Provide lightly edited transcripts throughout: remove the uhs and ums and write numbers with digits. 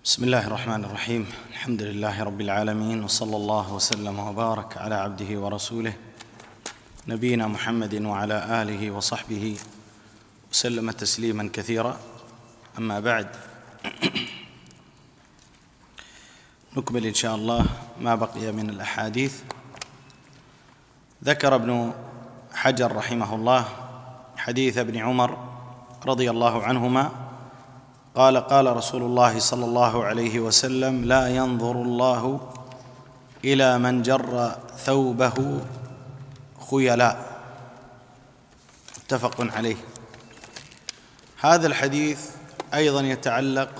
بسم الله الرحمن الرحيم. الحمد لله رب العالمين، وصلى الله وسلم وبارك على عبده ورسوله نبينا محمد وعلى آله وصحبه وسلم تسليما كثيرا. أما بعد، نكمل إن شاء الله ما بقي من الأحاديث. ذكر ابن حجر رحمه الله حديث ابن عمر رضي الله عنهما قال: قال رسول الله صلى الله عليه وسلم: لا ينظر الله إلى من جر ثوبه خيلاء. متفق عليه. هذا الحديث أيضا يتعلق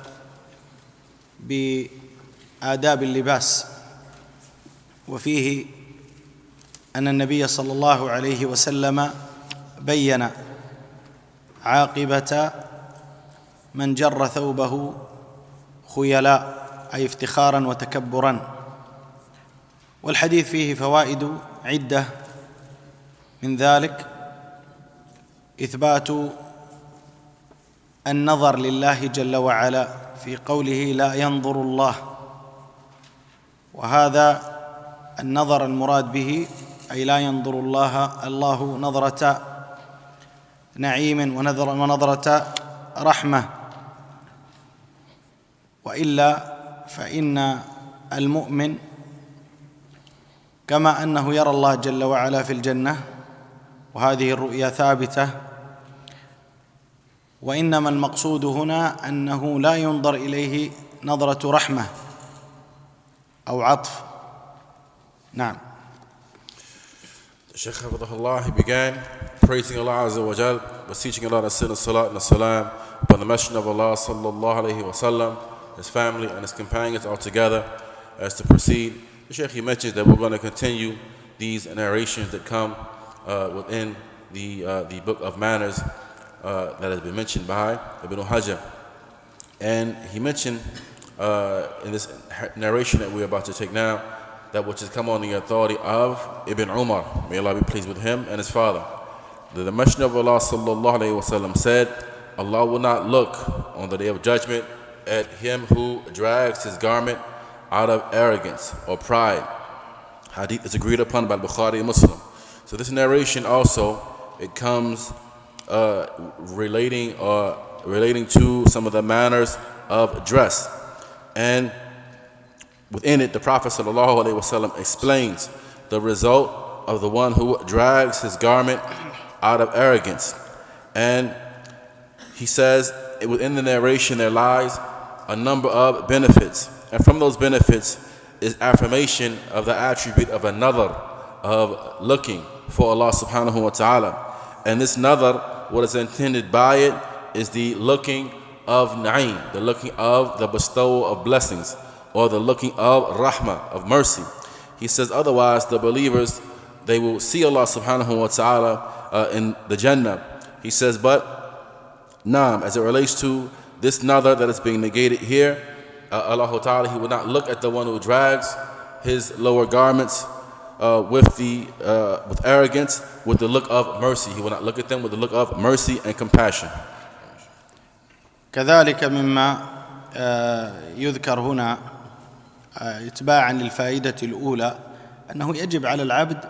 بآداب اللباس، وفيه أن النبي صلى الله عليه وسلم بين عاقبة من جر ثوبه خيلاء، أي افتخارا وتكبرا. والحديث فيه فوائد عدة، من ذلك إثبات النظر لله جل وعلا في قوله: لا ينظر الله، وهذا النظر المراد به أي لا ينظر الله نظرة نعيم ونظرة رحمة، وإلا فإن المؤمن كما أنه يرى الله جل وعلا في الجنة، وهذه الرؤيا ثابتة، وإنما المقصود هنا أنه لا ينظر إليه نظرة رحمة أو عطف. نعم. The Sheikh he began praising Allah Azza wa Jal, beseeching Allah to send a salat and a salam upon the Messenger of Allah sallallahu alayhi wa sallam, his family and his companions all together. As to proceed, the Sheikh mentions that we're going to continue these narrations that come within the book of manners that has been mentioned by Ibn Hajar. And he mentioned in this narration that we're about to take now, that which has come on the authority of Ibn Umar, may Allah be pleased with him and his father. The Messenger of Allah sallallahu alayhi wa sallam said, Allah will not look on the day of judgment at him who drags his garment out of arrogance or pride. Hadith is agreed upon by Bukhari and Muslim. So this narration also, it comes relating to some of the manners of dress. And within it, the Prophet ﷺ explains the result of the one who drags his garment out of arrogance. And he says, within the narration there lies a number of benefits. And from those benefits is affirmation of the attribute of another, of looking for Allah subhanahu wa ta'ala. And this another, what is intended by it is the looking of na'im, the looking of the bestowal of blessings, or the looking of rahmah, of mercy. He says otherwise the believers, they will see Allah subhanahu wa ta'ala in the Jannah. He says, but naam, as it relates to this another that is being negated here, Allah ta'ala, he will not look at the one who drags his lower garments with arrogance, with the look of mercy. He will not look at them with the look of mercy and compassion. كذلك مما يذكر هنا اتباعا للفائدة الأولى أنه يجب على العبد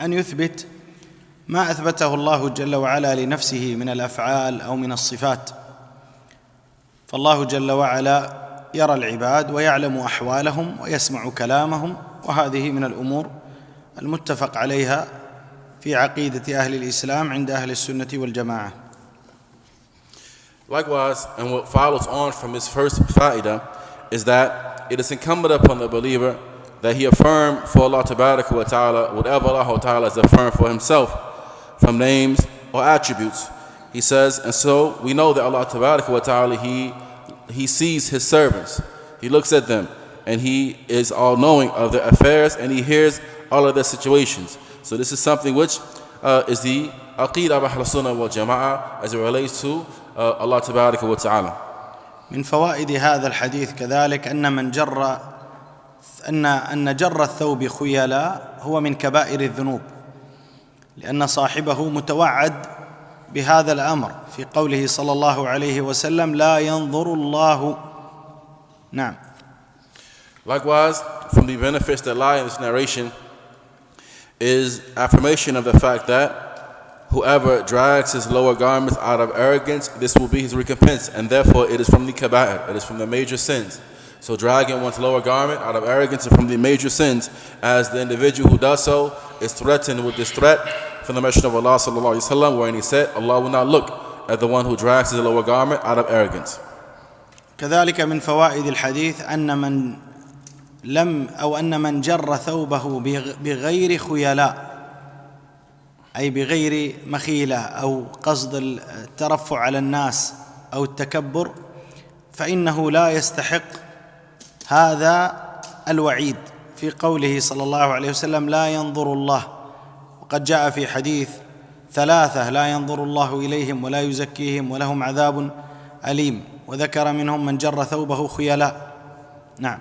أن يثبت ما أثبته الله جل وعلا لنفسه من الأفعال أو من الصفات. فالله جل وعلا يرى العباد ويعلم أحوالهم ويسمع كلامهم، وهذه من الأمور المتفق عليها في عقيدة أهل الإسلام عند أهل السنة والجماعة. Likewise, and what follows on from his first fa'idah is that it is incumbent upon the believer that he affirm for Allah tabaraka wa ta'ala whatever Allah ta'ala has affirmed for himself from names or attributes. He says, and so we know that Allah tabaraka wa ta'ala, he sees his servants, he looks at them, and he is all knowing of their affairs, and he hears all of their situations. So this is something which is the aqeedah of Ahl Sunnah wal Jama'ah as it relates to Allah tabaraka wa ta'ala. من فوائد هذا الحديث كذلك أن جر الثوب خيلاء هو من كبائر الذنوب، لأن صاحبه متوعد بهذا الأمر في قوله صلى الله عليه وسلم: لا ينظر الله نعم. Likewise, from the benefits that lie in this narration is affirmation of the fact that whoever drags his lower garments out of arrogance, this will be his recompense, and therefore it is from the kaba'ir, it is from the major sins. So dragging one's lower garment out of arrogance is from the major sins, as the individual who does so is threatened with this threat from the Messenger of Allah sallallahu alaihi wasallam, wherein he said, Allah will not look at the one who drags his lower garment out of arrogance. كذلك من فوائد الحديث أن من جر ثوبه بغير خيلاء، أي بغير مخيلة أو قصد الترفع على الناس أو التكبر، فإنه لا يستحق هذا الوعيد في قوله صلى الله عليه وسلم: لا ينظر الله. وقد جاء في حديث 3 لا ينظر الله إليهم ولا يزكيهم ولهم عذاب أليم، وذكر منهم من جر ثوبه خيلاء. نعم.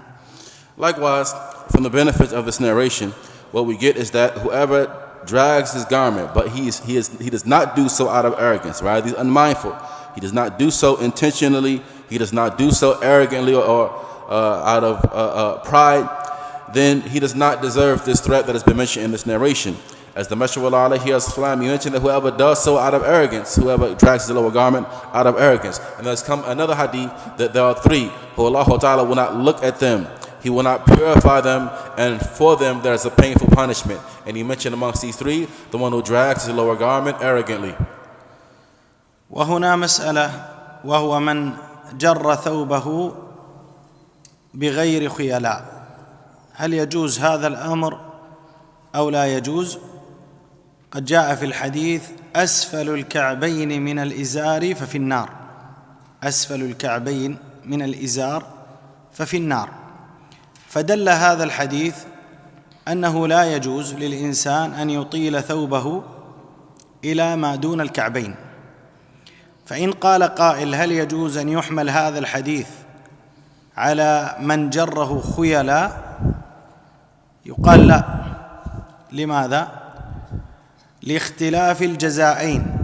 Likewise, from the benefits of this narration, what we get is that whoever drags his garment, but he does not do so out of arrogance, right? He's unmindful. He does not do so intentionally. He does not do so arrogantly or out of pride. Then he does not deserve this threat that has been mentioned in this narration. As the Messenger of Allah alayhi wasallam, he mentioned that whoever does so out of arrogance, whoever drags his lower garment out of arrogance. And there's come another hadith that there are 3 who Allah Ta'ala will not look at them. He will not purify them, and for them there is a painful punishment. And he mentioned amongst these 3, the one who drags his lower garment arrogantly. وهنا مسألة، وهو من جر ثوبه بغير خيلاء، هل يجوز هذا الأمر أو لا يجوز؟ قد جاء في الحديث: أسفل الكعبين من الإزار ففي النار. أسفل الكعبين من الإزار ففي النار. فدل هذا الحديث أنه لا يجوز للإنسان أن يطيل ثوبه إلى ما دون الكعبين. فإن قال قائل: هل يجوز أن يحمل هذا الحديث على من جره خيلاء؟ يقال لا. لماذا؟ لاختلاف الجزائين.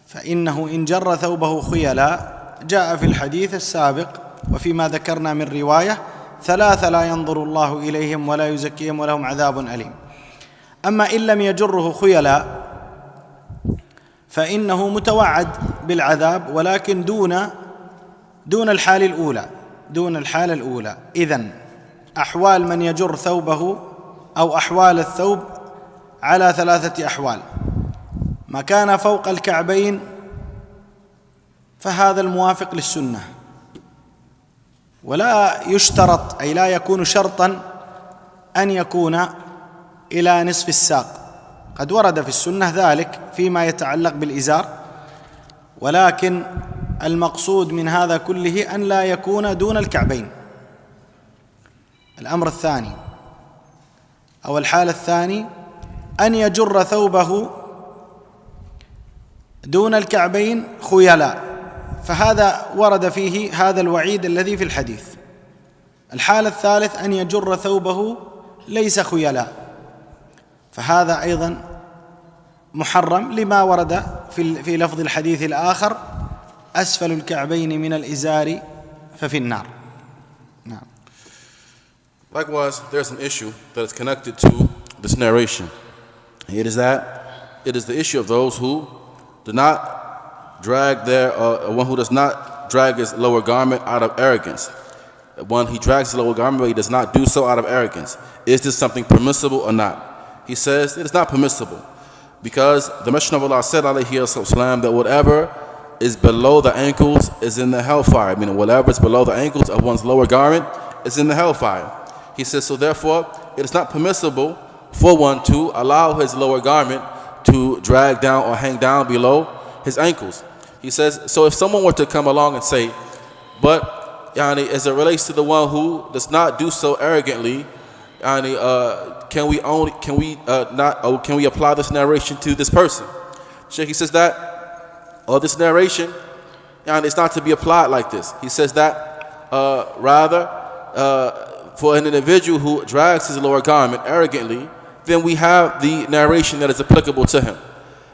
فإنه إن جر ثوبه خيلاء جاء في الحديث السابق وفيما ذكرنا من رواية: 3 لا ينظر الله إليهم ولا يزكيهم ولهم عذاب أليم. أما إن لم يجره خيلاء فإنه متوعد بالعذاب، ولكن دون الحال الأولى، دون الحالة الأولى. إذن أحوال من يجر ثوبه أو أحوال الثوب على 3 أحوال: ما كان فوق الكعبين فهذا الموافق للسنة، ولا يشترط، أي لا يكون شرطا أن يكون إلى نصف الساق. قد ورد في السنة ذلك فيما يتعلق بالإزار، ولكن المقصود من هذا كله أن لا يكون دون الكعبين. الأمر الثاني أو الحالة الثاني أن يجر ثوبه دون الكعبين خيلاء، فهذا ورد فيه هذا الوعيد الذي في الحديث. الحالة الثالث أن يجر ثوبه ليس خيلاء، فهذا أيضا محرم لما ورد في لفظ الحديث الآخر: أسفل الكعبين من الإزار ففي النار. نعم. Likewise, there's an issue that is connected to this narration. It is the issue of those who do not drag one who does not drag his lower garment out of arrogance. One, he drags his lower garment, but he does not do so out of arrogance. Is this something permissible or not? He says it is not permissible, because the Messenger of Allah said, alayhi wasallam, that whatever is below the ankles is in the hellfire. Meaning whatever is below the ankles of one's lower garment is in the hellfire. He says, so therefore it is not permissible for one to allow his lower garment to drag down or hang down below his ankles. He says, so if someone were to come along and say, but as it relates to the one who does not do so arrogantly, can we apply this narration to this person? Sheikh, he says that this narration, it's not to be applied like this. He says that rather for an individual who drags his lower garment arrogantly, then we have the narration that is applicable to him,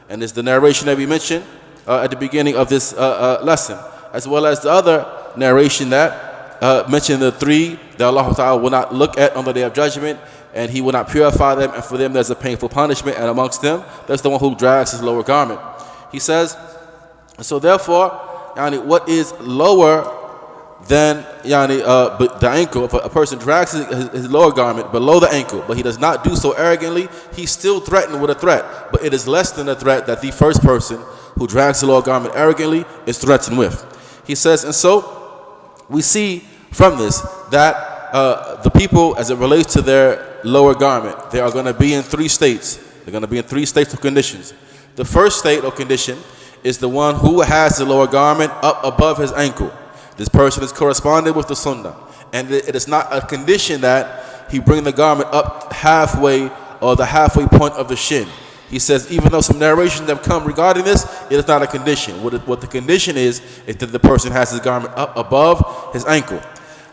and it's the narration that we mentioned at the beginning of this lesson, as well as the other narration that mentioned the three that Allah Ta'ala will not look at on the day of judgment, and He will not purify them, and for them there's a painful punishment, and amongst them there's the one who drags his lower garment. He says, so therefore, what is lower than the ankle, if a person drags his lower garment below the ankle, but he does not do so arrogantly, he's still threatened with a threat, but it is less than the threat that the first person who drags the lower garment arrogantly is threatened with. He says, and so we see from this that the people, as it relates to their lower garment, they are going to be in three states. They're going to be in three states of conditions. The first state or condition is the one who has the lower garment up above his ankle. This person is corresponding with the sunnah, and it is not a condition that he bring the garment up halfway or the halfway point of the shin. He says, even though some narrations have come regarding this, it is not a condition. What the condition is that the person has his garment up above his ankle.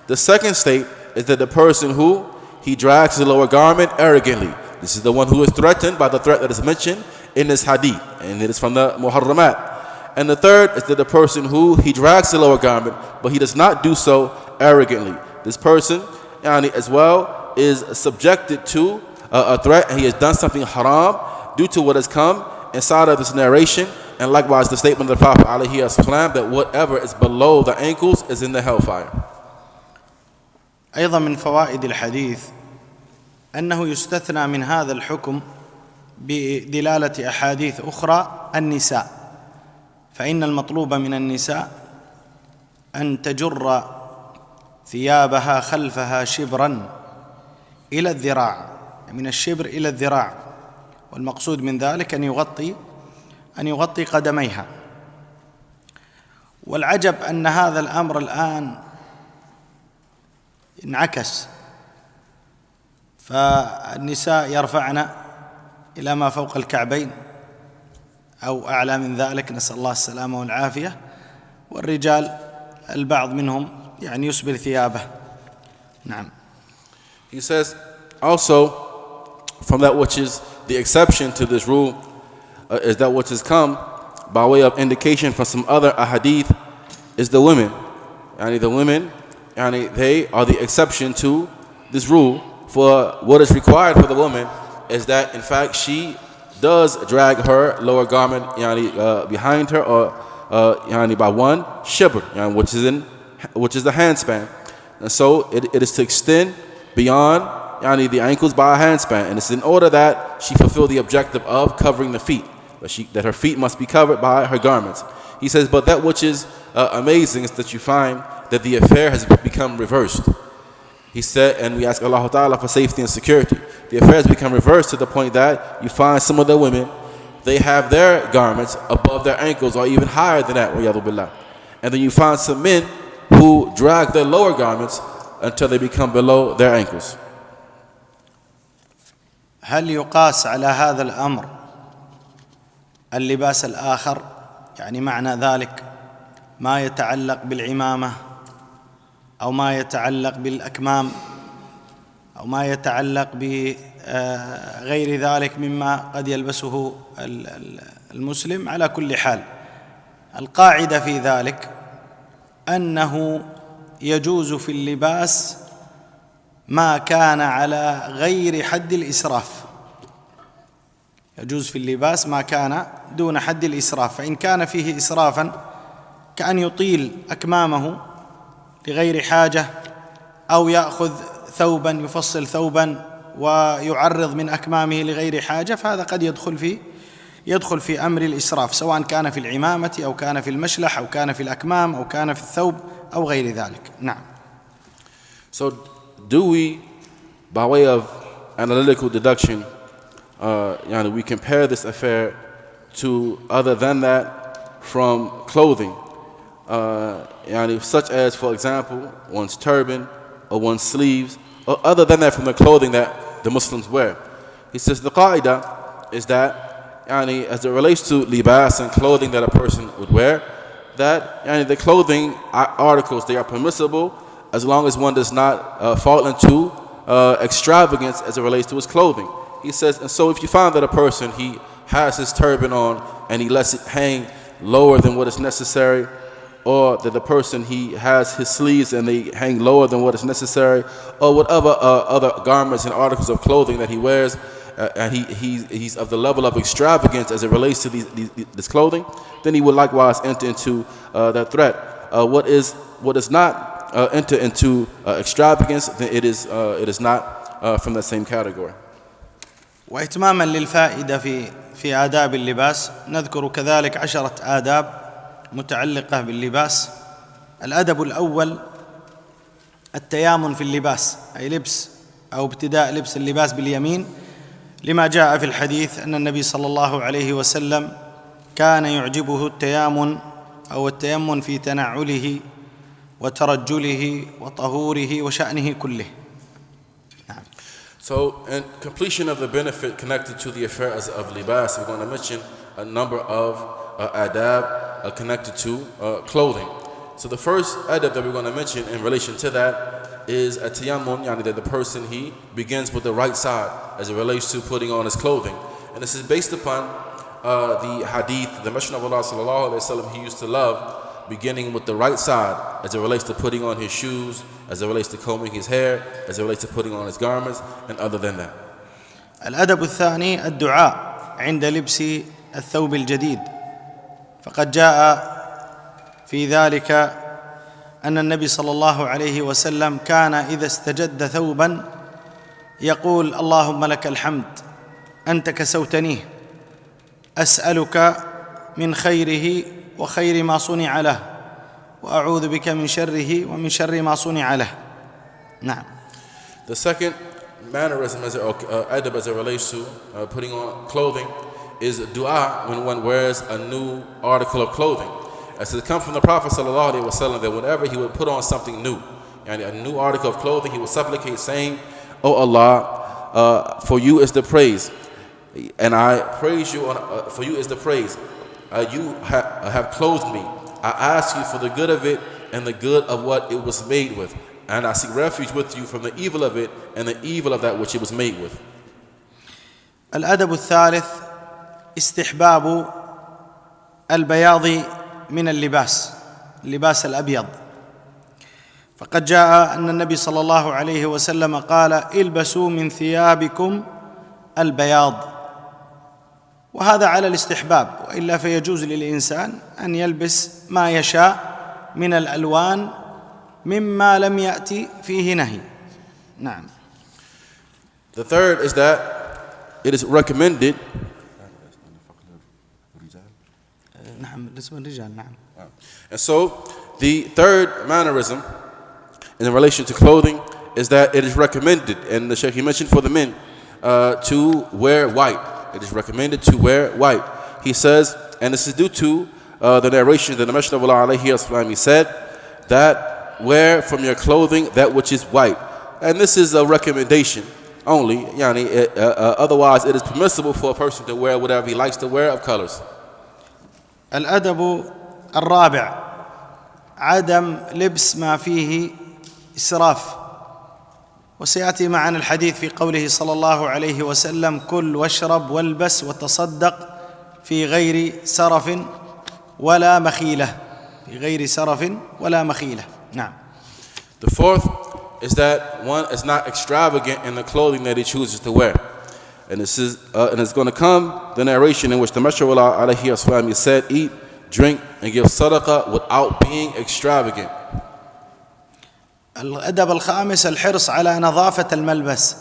The second state is that the person who he drags the lower garment arrogantly. This is the one who is threatened by the threat that is mentioned in this hadith, and it is from the muharramat. And the third is that the person who he drags the lower garment, but he does not do so arrogantly. This person, as well, is subjected to a threat, and he has done something haram due to what has come inside of this narration, and likewise the statement of the Prophet ﷺ that whatever is below the ankles is in the hellfire. أيضا من فوائد الحديث أنه يستثنى من هذا الحكم بدلالة أحاديث أخرى النساء، فإن المطلوب من النساء أن تجر ثيابها خلفها شبرا إلى الذراع، من الشبر إلى الذراع، والمقصود من ذلك أن يغطي قدميها. والعجب أن هذا الأمر الآن انعكس، فالنساء يرفعن إلى ما فوق الكعبين أو أعلى من ذلك، نسأل الله السلامة والعافية، والرجال البعض منهم يسبل ثيابه. نعم. He says also from that which is the exception to this rule is that which has come by way of indication from some other ahadith is the women. The women, they are the exception to this rule. For what is required for the woman is that in fact she does drag her lower garment behind her, or by one shibr, which is the handspan, and so it is to extend beyond the ankles by a handspan, and it's in order that she fulfill the objective of covering the feet, that her feet must be covered by her garments. He says, but that which is amazing is that you find that the affair has become reversed. He said, and we ask Allah Ta'ala for safety and security. The affair has become reversed to the point that you find some of the women, they have their garments above their ankles or even higher than that, and then you find some men who drag their lower garments until they become below their ankles. هل يقاس على هذا الأمر اللباس الآخر؟ معنى ذلك ما يتعلق بالعمامة، أو ما يتعلق بالأكمام، أو ما يتعلق بغير ذلك مما قد يلبسه المسلم. على كل حال القاعدة في ذلك أنه يجوز في اللباس ما كان على غير حد الإسراف، يجوز في اللباس ما كان دون حد الإسراف، فإن كان فيه إسرافا كأن يطيل أكمامه لغير حاجة، أو يأخذ ثوبا يفصل ثوبا ويعرض من أكمامه لغير حاجة، فهذا قد يدخل في أمر الإسراف، سواء كان في العمامة أو كان في المشلح أو كان في الأكمام أو كان في الثوب أو غير ذلك. نعم. So do we, by way of analytical deduction, we compare this affair to other than that from clothing, such as, for example, one's turban or one's sleeves, or other than that from the clothing that the Muslims wear. He says the qaida is that as it relates to libas and clothing that a person would wear, that the clothing articles, they are permissible as long as one does not fall into extravagance as it relates to his clothing. He says, and so if you find that a person, he has his turban on and he lets it hang lower than what is necessary, or that the person he has his sleeves and they hang lower than what is necessary, or whatever other garments and articles of clothing that he wears, and he's of the level of extravagance as it relates to this clothing, then he would likewise enter into that threat. What is not enter into extravagance, then it is not from that same category. وإتماما للفائدة في آداب اللباس نذكر كذلك 10 آداب متعلقة باللباس. الأدب الأول التيامن في اللباس، أي لبس أو ابتداء لبس اللباس باليمين، لما جاء في الحديث أن النبي صلى الله عليه وسلم كان يعجبه التيامن أو التيمن في تنعله وترجله وطهوره وشأنه كله. So, in completion of the benefit connected to the affairs of libas, we're going to mention a number of adab connected to clothing. So the first adab that we're going to mention in relation to that is a tayammun, yani that the person, he begins with the right side as it relates to putting on his clothing. And this is based upon the hadith, the Messenger of Allah sallallahu alaihi wasallam, he used to love beginning with the right side as it relates to putting on his shoes, as it relates to combing his hair, as it relates to putting on his garments, and other than that. الأدب الثاني الدعاء عند لبس الثوب الجديد، فقد جاء في ذلك أن النبي صلى الله عليه وسلم كان إذا استجد ثوبا يقول: اللهم لك الحمد أنت كسوتنيه، أسألك من خيره وخير ما صنع له، وأعوذ بك من شره ومن شر ما صنع له. نعم. The second mannerism or adab as it relates to putting on clothing is dua when one wears a new article of clothing. As it comes from the Prophet sallallahu alaihi wasallam that whenever he would put on something new, and a new article of clothing, he would supplicate saying, "Oh Allah, for you is the praise, and I praise you. For you is the praise. You have clothed me. I ask you for the good of it and the good of what it was made with, and I seek refuge with you from the evil of it and the evil of that which it was made with." الأدب الثالث استحباب البياض من اللباس الأبيض، فقد جاء أن النبي صلى الله عليه وسلم قال: البسوا من ثيابكم البياض، وهذا على الاستحباب، وإلا فيجوز للإنسان أن يلبس ما يشاء من الألوان مما لم يأتي فيه نهي. نعم. The third is that it is recommended. And so the third mannerism in relation to clothing is that it is recommended, and the Sheikh mentioned for the men to wear white. It is recommended to wear white. He says, and this is due to the narration that the Messenger of Allah alayhi wasallam, he said that wear from your clothing that which is white. And this is a recommendation only. Otherwise, it is permissible for a person to wear whatever he likes to wear of colors. الأدب الرابع عدم لبس ما فيه إسراف، وسيأتي معنا الحديث في قوله صلى الله عليه وسلم: كل واشرب والبس وتصدق في غير سرف ولا مخيلة. في غير سرف ولا مخيلة. نعم. The fourth is that one is not extravagant in the clothing that he chooses to wear. And this is and it's going to come the narration in which the Messenger of Allah alayhi wasallam said, eat, drink, and give sadaqah without being extravagant. الأدب الخامس الحرص على نظافة الملبس،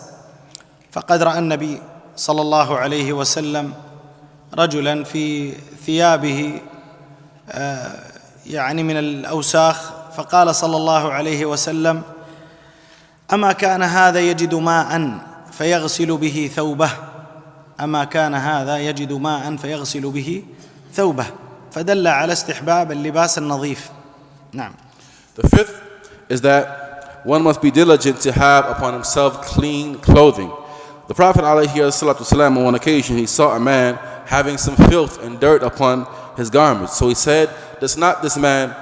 فقد رأى النبي صلى الله عليه وسلم رجلا في ثيابه من الأوساخ، فقال صلى الله عليه وسلم: أما كان هذا يجد ماء فيغسل به ثوبه، أما كان هذا يجد ماء فيغسل به ثوبه، فدل على استحباب اللباس النظيف. نعم. The fifth is that one must be diligent to have upon himself clean clothing. The Prophet ﷺ, on one occasion, he saw a man having some filth and dirt upon his garments. So he said, is not this man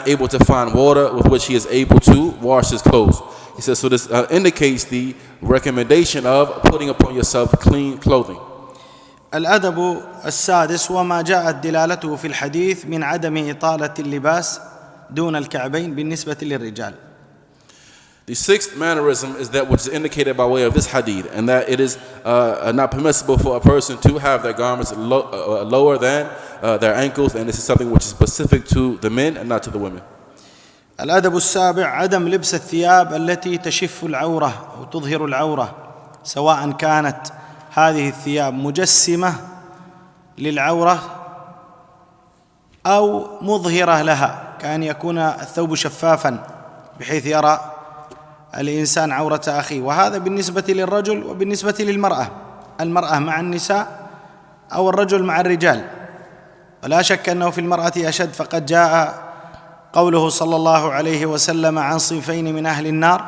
able to find water with which he is able to wash his clothes? He says, so this indicates the recommendation of putting upon yourself clean clothing. الأدب السادس وما جاءت دلالته في الحديث من عدم إطالة اللباس دون الكعبين بالنسبة للرجال. The sixth mannerism is that which is indicated by way of this hadith, and that it is not permissible for a person to have their garments lower than their ankles, and this is something which is specific to the men and not to the women. الأدب السابع عدم لبس الثياب التي تشف العورة أو تظهر العورة، سواء كانت هذه الثياب مجسمة للعورة أو مظهرة لها، كأن يكون الثوب شفافا بحيث يرى الإنسان عورة أخيه، وهذا بالنسبة للرجل وبالنسبة للمرأة، المرأة مع النساء أو الرجل مع الرجال، ولا شك أنه في المرأة أشد، فقد جاء قوله صلى الله عليه وسلم عن صنفين من أهل النار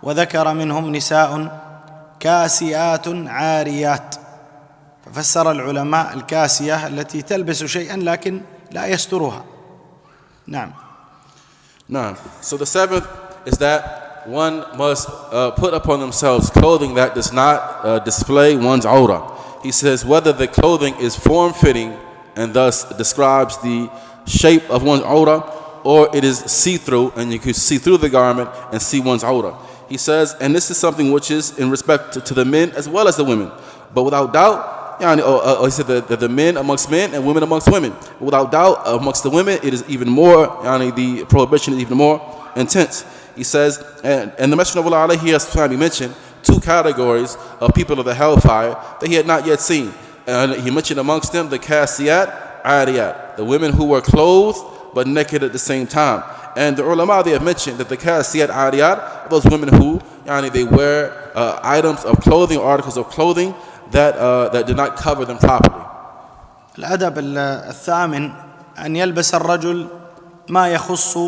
وذكر منهم نساء كاسيات عاريات، ففسر العلماء الكاسية التي تلبس شيئا لكن لا يسترها. نعم. So the seventh is that one must put upon themselves clothing that does not display one's aura. He says whether the clothing is form-fitting and thus describes the shape of one's aura, or it is see-through and you can see through the garment and see one's aura. He says, and this is something which is in respect to the men as well as the women, but without doubt, he said that the men amongst men and women amongst women. Without doubt, amongst the women, it is even more, the prohibition is even more intense. He says, and the Messenger of Allah alayhi mentioned two categories of people of the hellfire that he had not yet seen. And he mentioned amongst them the kasiyat, ariyat, the women who were clothed but naked at the same time. And the ulama, they have mentioned that the kasiyat, ariyat are those women who, they wear items of clothing, articles of clothing that did not cover them properly. الأدب الثامن أن يلبس الرجل ما يخص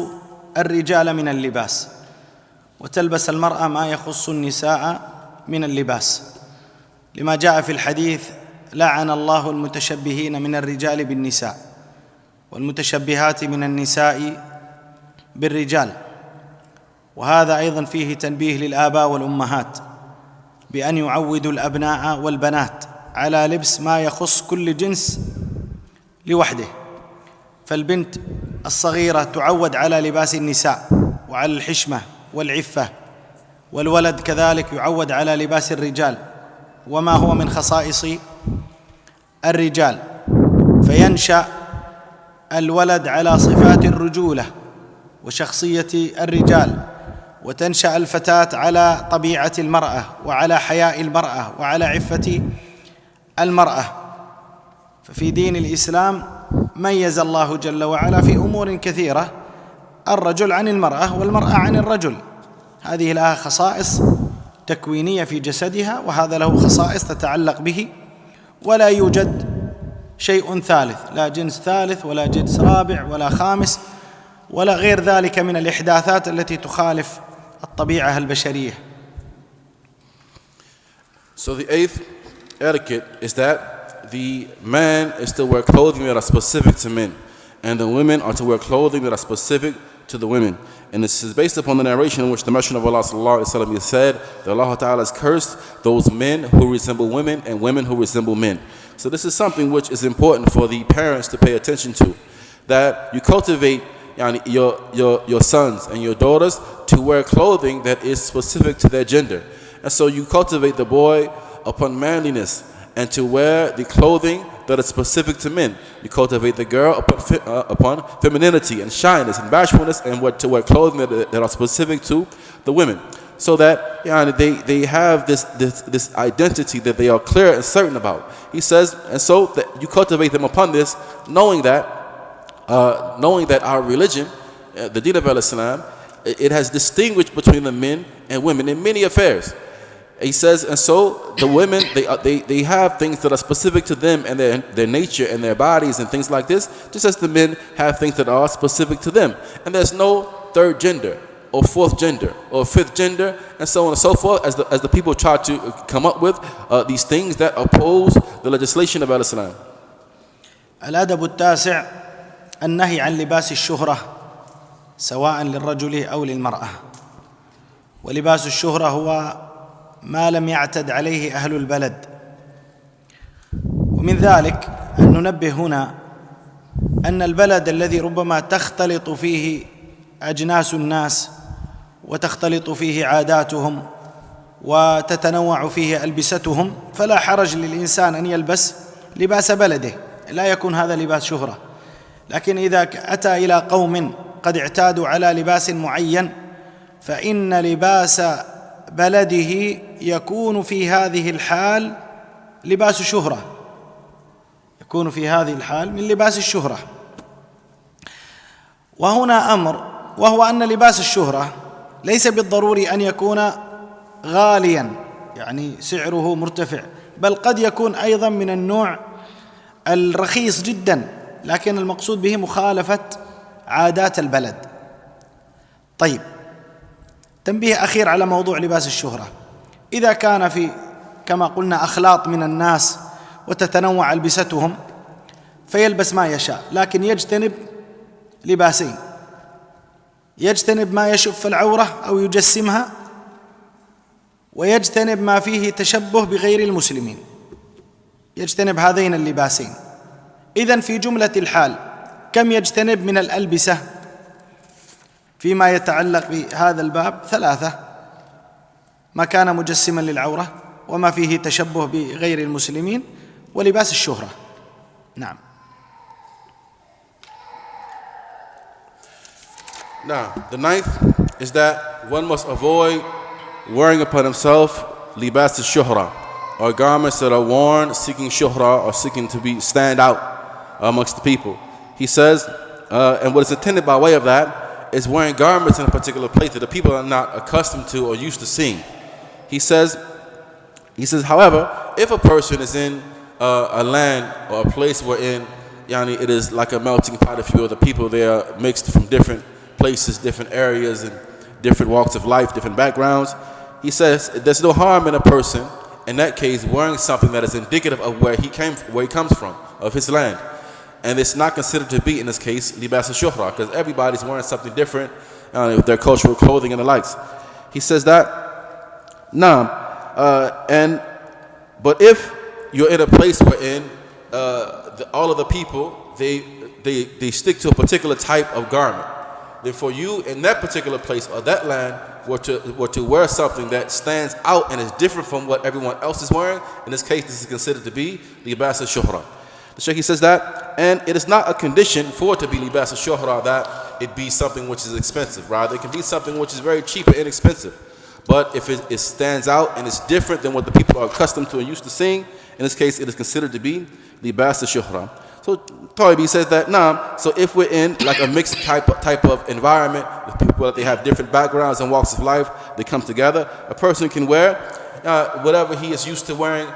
الرجال من اللباس، وتلبس المرأة ما يخص النساء من اللباس، لما جاء في الحديث لعن الله المتشبهين من الرجال بالنساء والمتشبهات من النساء بالرجال. وهذا أيضا فيه تنبيه للآباء والأمهات بأن يعودوا الأبناء والبنات على لبس ما يخص كل جنس لوحده، فالبنت الصغيرة تعود على لباس النساء وعلى الحشمة والعفة، والولد كذلك يعود على لباس الرجال وما هو من خصائص الرجال، فينشأ الولد على صفات الرجولة وشخصية الرجال، وتنشأ الفتاة على طبيعة المرأة وعلى حياء المرأة وعلى عفة المرأة. ففي دين الإسلام ميز الله جل وعلا في أمور كثيرة الرجل عن المرأة والمرأة عن الرجل، هذه لها خصائص تكوينية في جسدها وهذا له خصائص تتعلق به، ولا يوجد شيء ثالث، لا جنس ثالث ولا جنس رابع ولا خامس ولا غير ذلك من الإحداثات التي تخالف الطبيعة البشرية. So the eighth etiquette is that the man is to wear clothing that are specific to men, and the women are to wear clothing that are specific to the women. And this is based upon the narration in which the Messenger of Allah sallallahu alaihi wasallam said that Allah Ta'ala has cursed those men who resemble women and women who resemble men. So this is something which is important for the parents to pay attention to, that you cultivate your sons and your daughters to wear clothing that is specific to their gender. And so you cultivate the boy upon manliness and to wear the clothing that is specific to men. You cultivate the girl upon femininity and shyness and bashfulness, and to wear clothing that are specific to the women, so that they have this identity that they are clear and certain about. He says, and so that you cultivate them upon this, knowing that our religion, the Deen of Islam, it has distinguished between the men and women in many affairs. He says, and so the women, they have things that are specific to them and their nature and their bodies and things like this, just as the men have things that are specific to them. And there's no third gender or fourth gender or fifth gender and so on and so forth, as the people try to come up with these things that oppose the legislation of Islam. الأدب التاسع النهي عن لباس الشهرة سواء للرجل أو للمرأة. ولباس الشهرة هو ما لم يعتد عليه أهل البلد ومن ذلك أن ننبه هنا أن البلد الذي ربما تختلط فيه أجناس الناس وتختلط فيه عاداتهم وتتنوع فيه ألبستهم، فلا حرج للإنسان أن يلبس لباس بلده، لا يكون هذا لباس شهرة. لكن إذا أتى إلى قوم قد اعتادوا على لباس معين، فإن لباس بلده يكون في هذه الحال لباس شهرة، يكون في هذه الحال من لباس الشهرة. وهنا أمر، وهو أن لباس الشهرة ليس بالضروري أن يكون غاليا، يعني سعره مرتفع، بل قد يكون أيضا من النوع الرخيص جدا، لكن المقصود به مخالفة عادات البلد. طيب، تنبيه أخير على موضوع لباس الشهرة: إذا كان في كما قلنا أخلاط من الناس وتتنوع ألبستهم فيلبس ما يشاء، لكن يجتنب لباسين: يجتنب ما يشف العورة أو يجسمها، ويجتنب ما فيه تشبه بغير المسلمين، يجتنب هذين اللباسين. إذن في جملة الحال كم يجتنب من الألبسة فيما يتعلق بهذا الباب؟ 3: ما كان مجسما للعورة، وما فيه تشبه بغير المسلمين، ولباس الشهرة. نعم. Now, the ninth is that one must avoid wearing upon himself libas al-shuhra, or garments that are worn seeking shuhra, or seeking to stand out amongst the people. He says, and what is intended by way of that is wearing garments in a particular place that the people are not accustomed to or used to seeing. He says, however, if a person is in a land or a place wherein it is like a melting pot, if you will, the people there are mixed from different places, different areas, and different walks of life, different backgrounds, he says there's no harm in a person in that case wearing something that is indicative of where he comes from, of his land. And it's not considered to be, in this case, libas al-shuhra, because everybody's wearing something different with their cultural clothing and the likes. He says that, but if you're in a place wherein all of the people, they stick to a particular type of garment, then for you in that particular place or that land were to wear something that stands out and is different from what everyone else is wearing, in this case, this is considered to be libas al-shuhra. The Sheikh, he says that, and it is not a condition for it to be libas al-shuhra that it be something which is expensive. Rather, it can be something which is very cheap and inexpensive. But if it stands out and it's different than what the people are accustomed to and used to seeing, in this case, it is considered to be libas al-shuhra. So Talibi says that, so if we're in like a mixed type of environment with people that they have different backgrounds and walks of life, they come together, a person can wear whatever he is used to wearing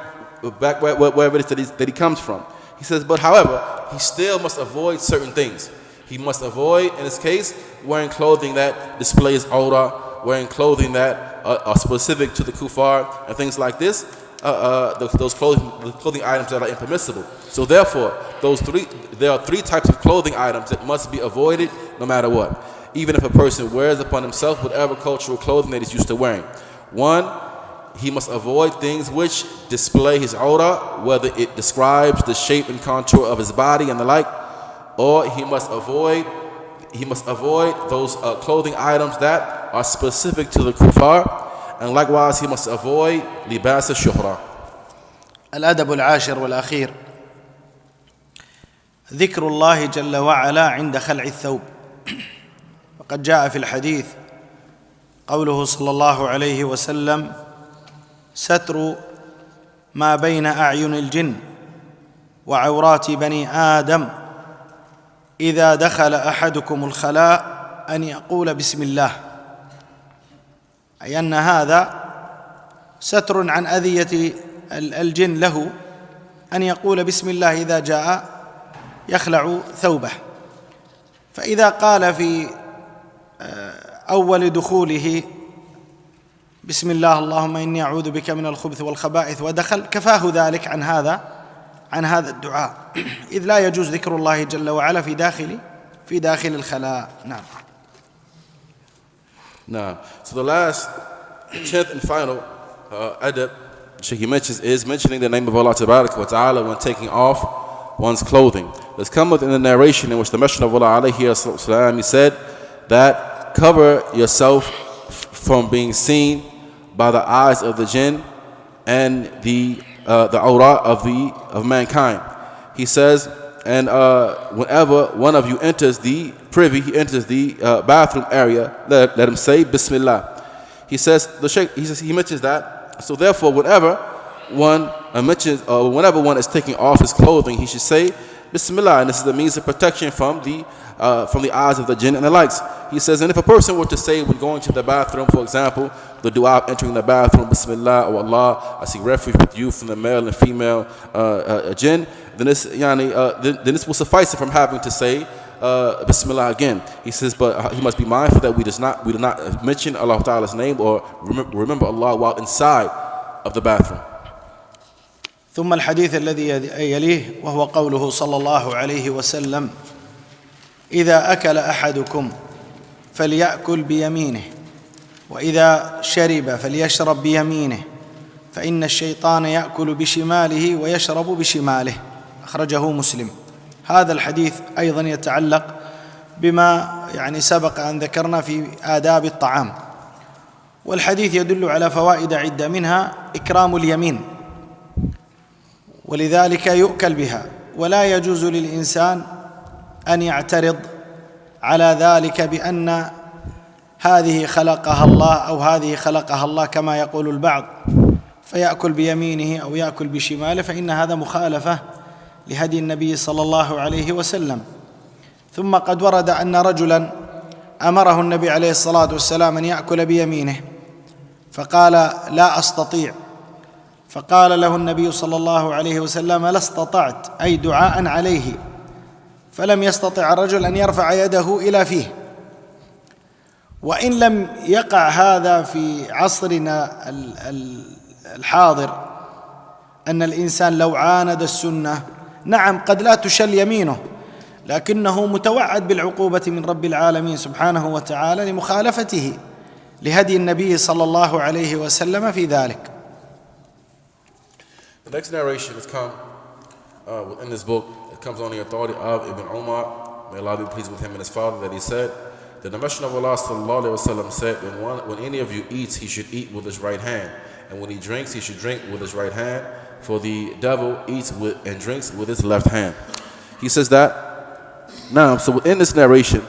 back wherever it is that he comes from. He says, but however, he still must avoid certain things. He must avoid, in this case, wearing clothing that displays awrah, wearing clothing that are specific to the kuffar and things like this. Those clothing items that are impermissible. So therefore, there are 3 types of clothing items that must be avoided no matter what. Even if a person wears upon himself whatever cultural clothing that he's used to wearing. 1, he must avoid things which display his awrah, whether it describes the shape and contour of his body and the like, or he must avoid those clothing items that are specific to the kuffar. And likewise, he must avoid libas al-shuhra. الأدب العاشر والأخير: ذكر الله جل وعلا عند خلع الثوب. وقد جاء في الحديث قوله صلى الله عليه وسلم: ستر ما بين أعين الجن وعورات بني آدم إذا دخل أحدكم الخلاء أن يقول بسم الله. أي أن هذا ستر عن أذية الجن له، أن يقول بسم الله إذا جاء يخلع ثوبه. فإذا قال في أول دخوله بسم الله اللهم إني أعوذ بك من الخبث والخبائث ودخل، كفاه ذلك عن هذا الدعاء، إذ لا يجوز ذكر الله جل وعلا في داخل الخلاء. نعم. Now, so the last, 10th and final adab Sheikh mentions is mentioning the name of Allah Tabaraka wa Ta'ala when taking off one's clothing. There's come within the narration in which the Messenger of Allah alayhi wasallam, he said that cover yourself from being seen by the eyes of the jinn and the awra of mankind. He says, and whenever one of you enters the privy, he enters the bathroom area, let him say Bismillah. He says, he mentions that. So therefore, whenever one is taking off his clothing, he should say Bismillah, and this is the means of protection from the eyes of the jinn and the likes. He says, and if a person were to say when going to the bathroom, for example, the dua of entering the bathroom, Bismillah, O Allah, I seek refuge with you from the male and female jinn, then this will suffice from having to say Bismillah again. He says, but he must be mindful that we do not mention Allah Ta'ala's name or remember Allah while inside of the bathroom. ثم الحديث الذي يليه وهو قوله صلى الله عليه وسلم: إذا أكل أحدكم فليأكل بيمينه وإذا شرب فليشرب بيمينه فإن الشيطان يأكل بشماله ويشرب بشماله. أخرجه مسلم. هذا الحديث أيضا يتعلق بما سبق أن ذكرنا في آداب الطعام، والحديث يدل على فوائد عدة، منها إكرام اليمين، ولذلك يؤكل بها، ولا يجوز للإنسان أن يعترض على ذلك بأن هذه خلقها الله أو هذه خلقها الله كما يقول البعض، فيأكل بيمينه أو يأكل بشماله، فإن هذا مخالفة لهدي النبي صلى الله عليه وسلم. ثم قد ورد أن رجلا أمره النبي عليه الصلاة والسلام أن يأكل بيمينه فقال: لا أستطيع. فقال له النبي صلى الله عليه وسلم: لا استطعت، أي دعاء عليه. فلم يستطع الرجل أن يرفع يده إلى فيه. وإن لم يقع هذا في عصرنا الحاضر، أن الإنسان لو عاند السنة، نعم قد لا تشل يمينه، لكنه متوعد بالعقوبة من رب العالمين سبحانه وتعالى لمخالفته لهدي النبي صلى الله عليه وسلم في ذلك. The next narration has come in this book. It comes on the authority of Ibn Umar, may Allah be pleased with him and his father, that he said that the Messenger of Allah sallallahu alaihi wasallam said, when any of you eats, he should eat with his right hand, and when he drinks, he should drink with his right hand, for the devil eats and drinks with his left hand. He says that. Now, so within this narration,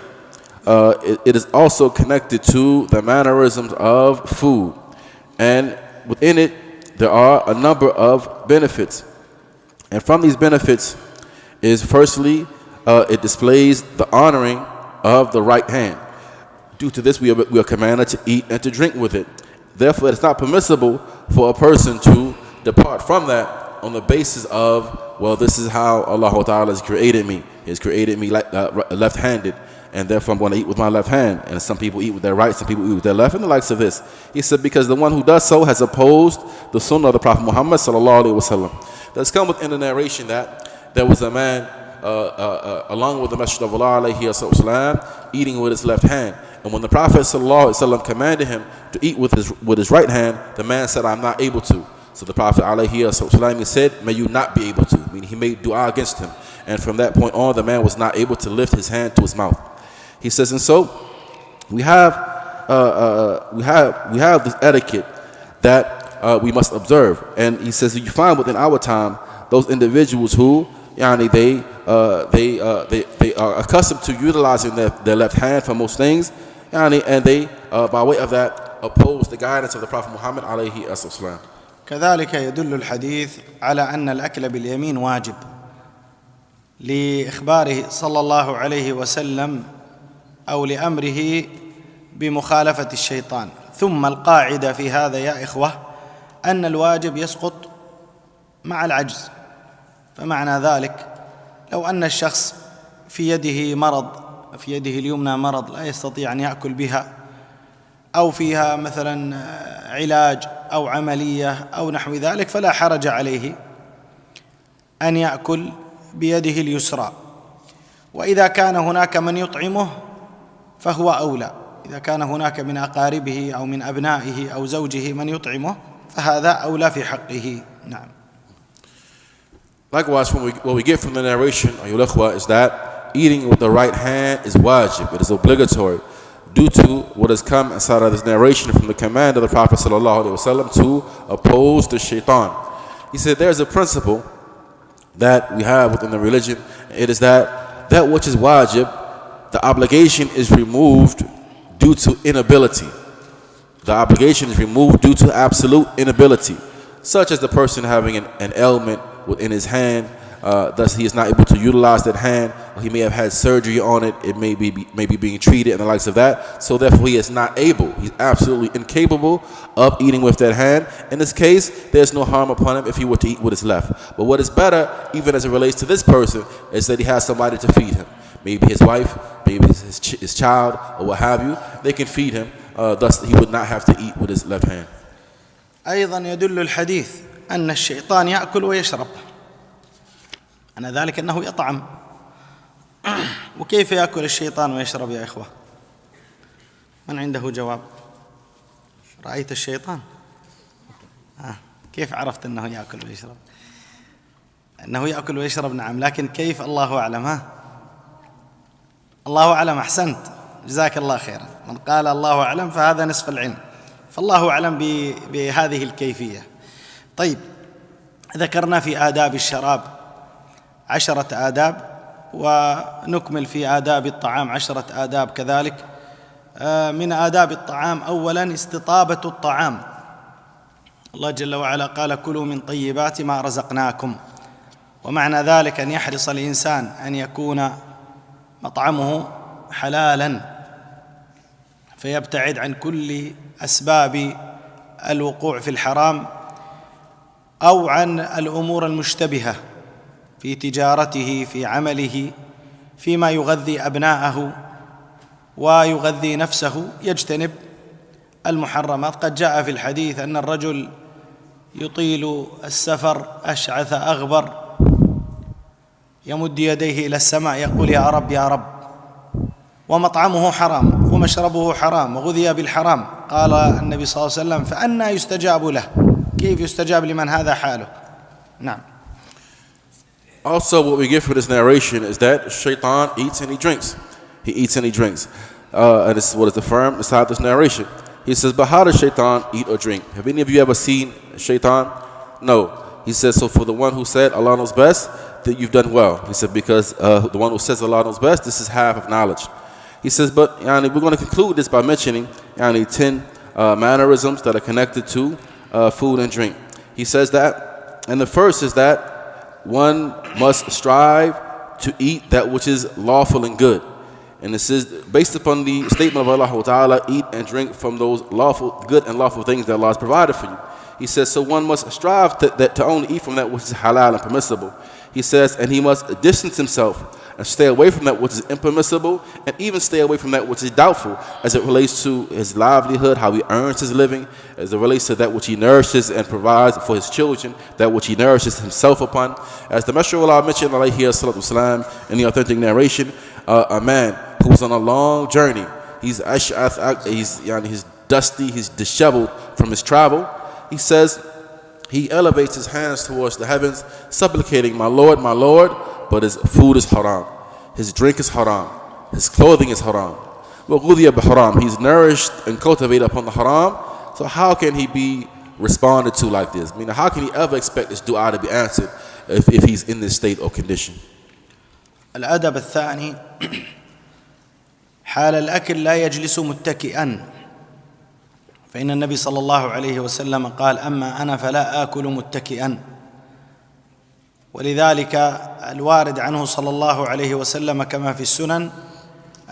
it is also connected to the mannerisms of food, and within it there are a number of benefits. And from these benefits is, firstly, it displays the honoring of the right hand. Due to this, we are commanded to eat and to drink with it. Therefore, it's not permissible for a person to depart from that on the basis of, well, this is how Allah Ta'ala has created me. He has created me left-handed, and therefore I'm going to eat with my left hand. And some people eat with their right, some people eat with their left, and the likes of this. He said, because the one who does so has opposed the sunnah of the Prophet Muhammad sallallahu alaihi wasallam. There's come within the narration that there was a man along with the Messenger of Allah alayhi wasallam eating with his left hand. And when the Prophet sallallahu alaihi wasallam commanded him to eat with his right hand, the man said, I'm not able to. So the Prophet alayhi wasallam said, may you not be able to. Meaning he made dua against him. And from that point on, the man was not able to lift his hand to his mouth. He says, and so we have this etiquette that we must observe. And he says that you find within our time those individuals who they are accustomed to utilizing their left hand for most things, and they by way of that oppose the guidance of the Prophet Muhammad alayhi wasallam. كذلك يدل الحديث على أن الأكل باليمين واجب، لإخباره صلى الله عليه وسلم أو لأمره بمخالفة الشيطان. ثم القاعدة في هذا يا إخوة أن الواجب يسقط مع العجز. فمعنى ذلك لو أن الشخص في يده مرض، في يده اليمنى مرض لا يستطيع أن يأكل بها، أو فيها مثلا علاج أو عملية أو نحو ذلك، فلا حرج عليه أن يأكل بيده اليسرى. وإذا كان هناك من يطعمه فهو أولى، إذا كان هناك من أقاربه أو من أبنائه أو زوجه من يطعمه فهذا أولى في حقه. نعم. Likewise, what we get from the narration, أيها الأخوة, is that eating with the right hand is wajib, it is obligatory, due to what has come inside of this narration from the command of the Prophet ﷺ to oppose the shaitan. He said there's a principle that we have within the religion. It is that which is wajib, the obligation is removed due to inability. The obligation is removed due to absolute inability, such as the person having an ailment within his hand, thus he is not able to utilize that hand, or he may have had surgery on it, it may be being treated and the likes of that, so therefore he is not able, he's absolutely incapable of eating with that hand. In this case, there's no harm upon him if he were to eat with his left. But what is better, even as it relates to this person, is that he has somebody to feed him. Maybe his wife, maybe his child, or what have you, they can feed him, thus he would not have to eat with his left hand. أيضا يدل الحديث أن الشيطان يأكل ويشرب، أن ذلك أنه يطعم. وكيف يأكل الشيطان ويشرب يا إخوة؟ من عنده جواب؟ رأيت الشيطان؟ كيف عرفت أنه يأكل ويشرب؟ أنه يأكل ويشرب نعم، لكن كيف؟ الله أعلم. الله أعلم. أحسنت، جزاك الله خيرا. من قال الله أعلم فهذا نصف العلم، فالله أعلم بهذه الكيفية. طيب، ذكرنا في آداب الشراب 10 آداب، ونكمل في آداب الطعام 10 آداب كذلك. من آداب الطعام أولاً استطابة الطعام. الله جل وعلا قال: كلوا من طيبات ما رزقناكم، ومعنى ذلك أن يحرص الإنسان أن يكون مطعمه حلالاً، فيبتعد عن كل أسباب الوقوع في الحرام أو عن الأمور المشتبهة في تجارته، في عمله، فيما يغذي أبناءه ويغذي نفسه، يجتنب المحرمات. قد جاء في الحديث أن الرجل يطيل السفر أشعث أغبر، يمد يديه إلى السماء يقول: يا رب يا رب، ومطعمه حرام ومشربه حرام وغذي بالحرام. قال النبي صلى الله عليه وسلم: فأنى يستجاب له؟ كيف يستجاب لمن هذا حاله؟ نعم. Also, what we get from this narration is that shaitan eats and he drinks. He eats and he drinks. And this is what is affirmed inside this narration. He says, but how does shaitan eat or drink? Have any of you ever seen shaitan? No. He says, so for the one who said Allah knows best, that you've done well. He said, because the one who says Allah knows best, this is half of knowledge. He says, but we're going to conclude this by mentioning 10 mannerisms that are connected to food and drink. He says that, and the first is that one must strive to eat that which is lawful and good. And this is based upon the statement of Allah Ta'ala, eat and drink from those lawful, good and lawful things that Allah has provided for you. He says, so one must strive to only eat from that which is halal and permissible. He says, and he must distance himself and stay away from that which is impermissible, and even stay away from that which is doubtful, as it relates to his livelihood, how he earns his living, as it relates to that which he nourishes and provides for his children, that which he nourishes himself upon. As the Messenger of Allah mentioned, alayhi salatu wasalam, in the authentic narration, a man who was on a long journey, he's dusty, he's disheveled from his travel. He says, he elevates his hands towards the heavens, supplicating, my Lord, but his food is haram, his drink is haram, his clothing is haram. He's nourished and cultivated upon the haram, so how can he be responded to like this? I mean, how can he ever expect this dua to be answered if he's in this state or condition? الأدب الثاني حال الأكل لا يجلس متكئا، فإن النبي صلى الله عليه وسلم قال: أما أنا فلا آكل متكئا. ولذلك الوارد عنه صلى الله عليه وسلم كما في السنن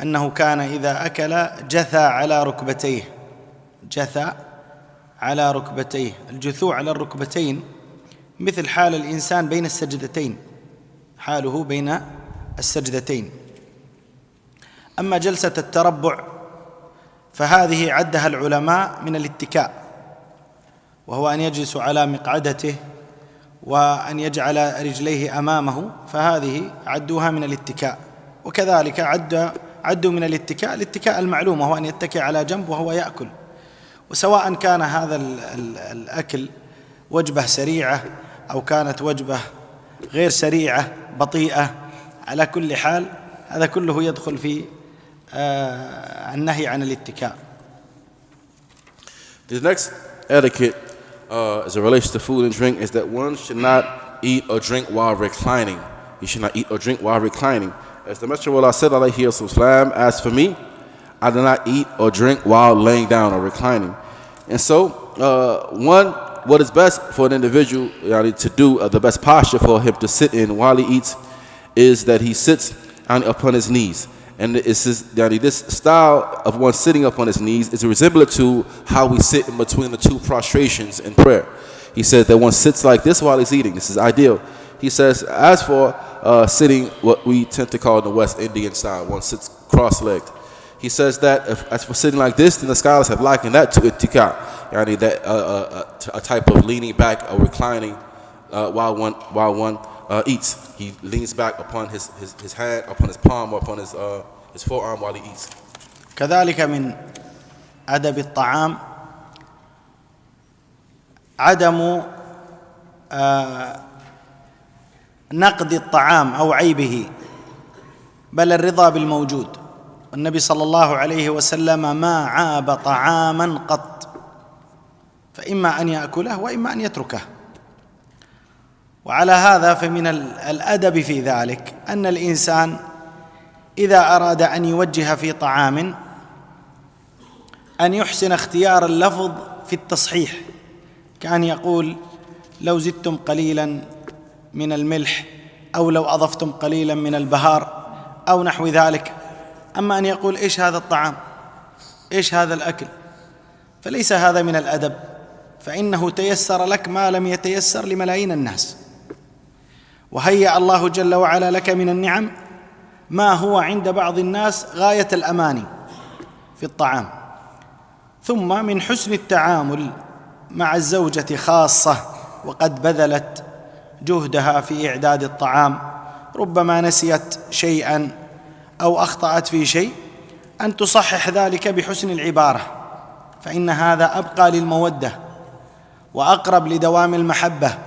أنه كان إذا أكل جثى على ركبتيه. جثى على ركبتيه. الجثوع على الركبتين مثل حال الإنسان بين السجدتين، حاله بين السجدتين. أما جلسة التربع فهذه عدها العلماء من الاتكاء، وهو أن يجلس على مقعدته وأن يجعل رجليه أمامه، فهذه عدوها من الاتكاء. وكذلك عدوا من الاتكاء المعلوم، وهو أن يتكئ على جنب وهو يأكل. وسواء كان هذا الأكل وجبة سريعة أو كانت وجبة غير سريعة بطيئة، على كل حال هذا كله يدخل في النهي عن الاتكاء. The next etiquette as it relates to food and drink is that one should not eat or drink while reclining. You should not eat or drink while reclining. As the Messenger of Allah said, alayhi wasallam, as for me, I do not eat or drink while laying down or reclining. And so, what is best for an individual to do, the best posture for him to sit in while he eats, is that he sits upon his knees. And this style of one sitting upon his knees is resemblant to how we sit in between the two prostrations in prayer. He says that one sits like this while he's eating. This is ideal. He says, as for sitting what we tend to call in the West Indian style, one sits cross-legged. He says that as for sitting like this, then the scholars have likened that to ittika, a type of leaning back or reclining while one eats. He leans back upon his hand, upon his palm, or upon his forearm while he eats. كذلك من أدب الطعام عدم نقد الطعام أو عيبه، بل الرضا بالموجود. النبي صلى الله عليه وسلم ما عاب طعاما قط، فإما أن يأكله وإما أن يتركه. وعلى هذا فمن الأدب في ذلك أن الإنسان إذا أراد أن يوجه في طعام أن يحسن اختيار اللفظ في التصحيح، كأن يقول لو زدتم قليلا من الملح أو لو أضفتم قليلا من البهار أو نحو ذلك. أما أن يقول إيش هذا الطعام، إيش هذا الأكل، فليس هذا من الأدب، فإنه تيسر لك ما لم يتيسر لملايين الناس، وهيأ الله جل وعلا لك من النعم ما هو عند بعض الناس غاية الأماني في الطعام. ثم من حسن التعامل مع الزوجة خاصة وقد بذلت جهدها في إعداد الطعام، ربما نسيت شيئا أو أخطأت في شيء، أن تصحح ذلك بحسن العبارة، فإن هذا أبقى للمودة وأقرب لدوام المحبة،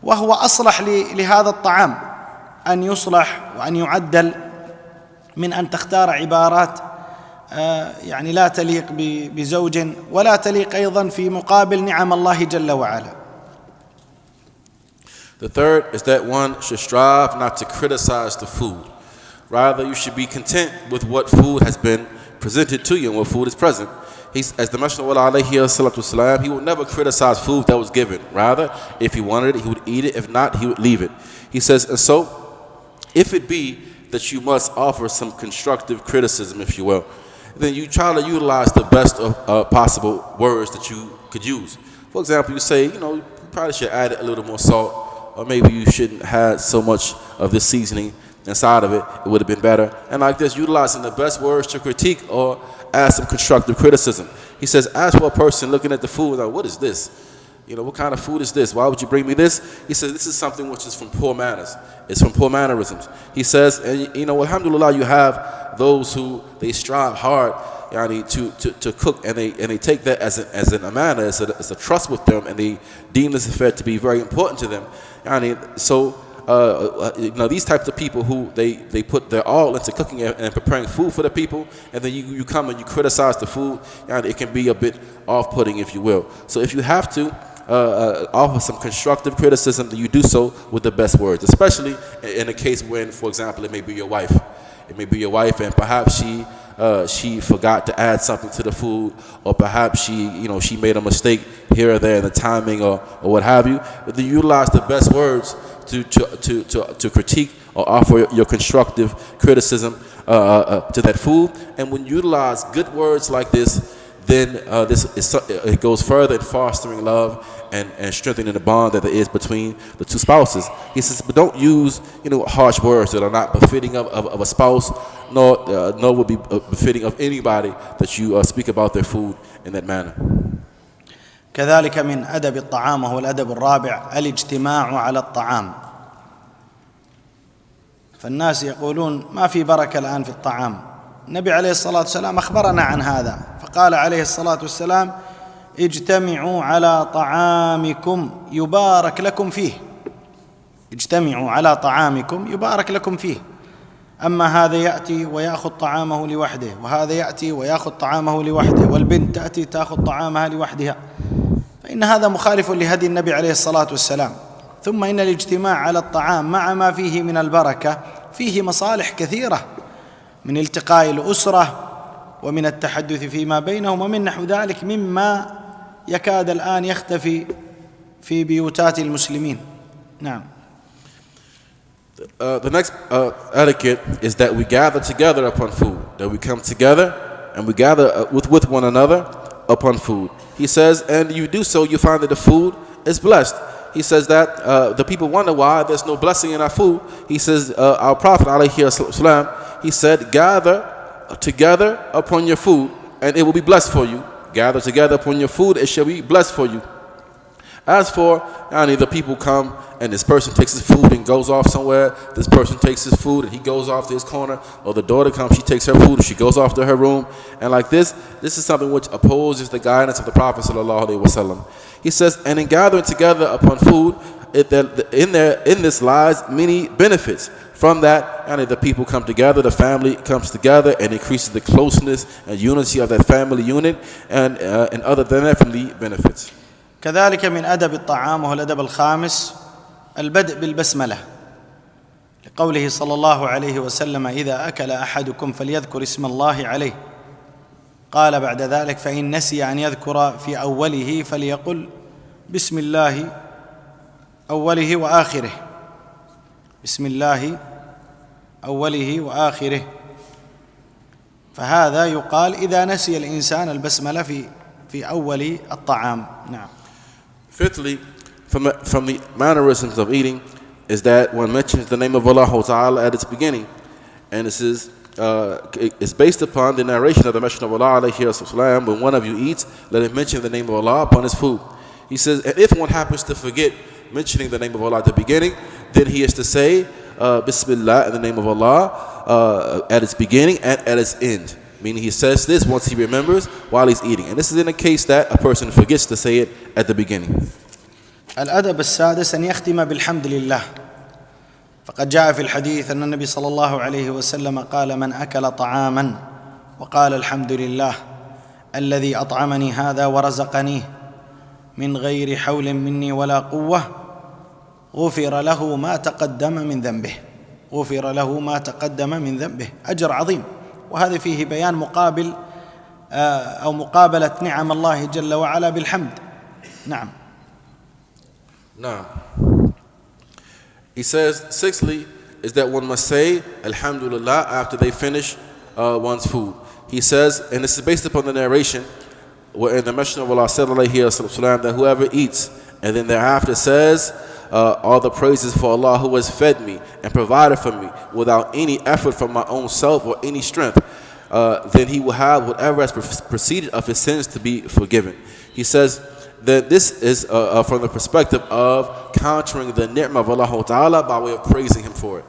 وهو أصلح لهذا الطعام أن يصلح وأن يعدل من أن تختار عبارات لا تليق بزوج ولا تليق أيضا في مقابل نعم الله جل وعلا. The third is that one should strive not to criticize the food. Rather, you should be content with what food has been presented to you and what food is present. As the Messenger of Allah, alayhi salatu wasalam, he would never criticize food that was given. Rather, if he wanted it, he would eat it. If not, he would leave it. He says, and so, if it be that you must offer some constructive criticism, if you will, then you try to utilize the best of possible words that you could use. For example, you say, you probably should add a little more salt, or maybe you shouldn't have so much of this seasoning inside of it. It would have been better. And like this, utilizing the best words to critique or add some constructive criticism. He says, as for a person looking at the food, like, what is this? What kind of food is this? Why would you bring me this? He says, this is something which is from poor manners. It's from poor mannerisms. He says, and alhamdulillah, you have those who they strive hard to cook, and they take that as an amana, as a trust with them, and they deem this affair to be very important to them. These types of people who they put their all into cooking and preparing food for the people, and then you come and you criticize the food, it can be a bit off-putting, if you will. So if you have to offer some constructive criticism, then you do so with the best words, especially in a case when, for example, it may be your wife. It may be your wife, and perhaps she forgot to add something to the food, or perhaps she made a mistake here or there in the timing or what have you. But then you utilize the best words to critique or offer your constructive criticism to that food. And when you utilize good words like this, then it goes further in fostering love and strengthening the bond that there is between the two spouses. He says, but don't use harsh words that are not befitting of a spouse, nor would be befitting of anybody that you speak about their food in that manner. كذلك من أدب الطعام وهو الأدب الرابع الاجتماع على الطعام. فالناس يقولون ما في بركة الآن في الطعام. النبي عليه الصلاة والسلام أخبرنا عن هذا، فقال عليه الصلاة والسلام اجتمعوا على طعامكم يبارك لكم فيه، اجتمعوا على طعامكم يبارك لكم فيه. أما هذا يأتي ويأخذ طعامه لوحده، وهذا يأتي ويأخذ طعامه لوحده، والبنت تأتي تأخذ طعامها لوحدها، فإن هذا مخالف لهدي النبي عليه الصلاة والسلام. ثم إن الاجتماع على الطعام مع ما فيه من البركة فيه مصالح كثيرة، من التقاء الأسرة ومن التحدث فيما بينهم ومن نحو ذلك، مما يكاد الآن يختفي في بيوتات المسلمين. نعم. The next etiquette is that we gather together upon food, that we come together and we gather with one another upon food. He says, and you do so, you find that the food is blessed. He says that the people wonder why there's no blessing in our food. He says, our Prophet ﷺ, he said, gather together upon your food and it will be blessed for you. Gather together upon your food, it shall be blessed for you. As for the people come and this person takes his food and goes off somewhere, this person takes his food and he goes off to his corner, or the daughter comes, she takes her food and she goes off to her room, and like this is something which opposes the guidance of the Prophet ﷺ. He says, and in gathering together upon food, in this lies many benefits. From that, the people come together, the family comes together, and increases the closeness and unity of that family unit, and other than that, from the benefits. كذلك من أدب الطعام، وهو الأدب الخامس، البدء بالبسملة، لقوله صلى الله عليه وسلم: إذا أكل أحدكم فليذكر اسم الله عليه. قال بعد ذلك: فإن نسي أن يذكر في أوله فليقل بسم الله أوله وآخره، بسم الله أوله وآخره. فهذا يقال إذا نسي الإنسان البسملة في أول الطعام. نعم. Fifthly, from the mannerisms of eating is that one mentions the name of Allah Ta'ala at its beginning, and this is it's based upon the narration of the Messenger of Allah alayhi wasallam. When one of you eats, let him mention the name of Allah upon his food. He says, and if one happens to forget mentioning the name of Allah at the beginning, then he is to say Bismillah in the name of Allah at its beginning and at its end. Meaning he says this once he remembers while he's eating. And this is in the case that a person forgets to say it at the beginning. الأدب السادس أن يختم بالحمد لله. فقد جاء في الحديث أن النبي صلى الله عليه وسلم قال: من أكل طعاما وقال الحمد لله الذي أطعمني هذا ورزقنيه من غير حول مني ولا قوة غفر له ما تقدم من ذنبه، غفر له ما تقدم من ذنبه. أجر عظيم، وهذا فيه بيان مقابل أو مقابلة نعم الله جل وعلا بالحمد. نعم. Now, he says, sixthly, is that one must say Alhamdulillah after they finish one's food. He says, and this is based upon the narration wherein the Messenger of Allah said that whoever eats and then thereafter says, all the praises for Allah who has fed me and provided for me without any effort from my own self or any strength, then he will have whatever has proceeded of his sins to be forgiven. He says that this is from the perspective of countering the ni'mah of Allah Ta'ala by way of praising him for it.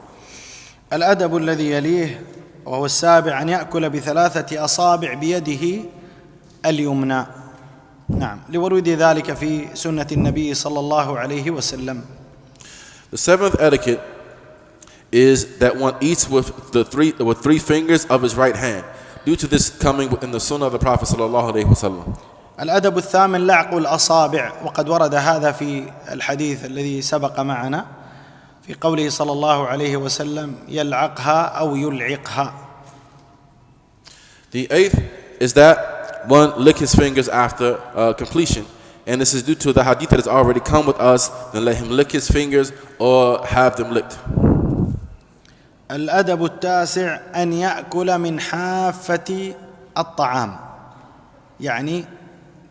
الأدب الذي يليه وهو السابع أن يأكل بثلاثة أصابع بيده اليمنى. نعم، لورود ذلك في سنة النبي صلى الله عليه وسلم. The seventh etiquette is that one eats with three fingers of his right hand, due to this coming in the sunnah of the Prophet صلى الله عليه وسلم. الأدب الثامن لعق الأصابع، وقد ورد هذا في الحديث الذي سبق معنا في قوله صلى الله عليه وسلم: يلعقها أو يلعقها. The eighth is that one lick his fingers after completion, and this is due to the hadith that has already come with us, then let him lick his fingers or have them licked. الأدب التاسع أن يأكل من حافة الطعام، يعني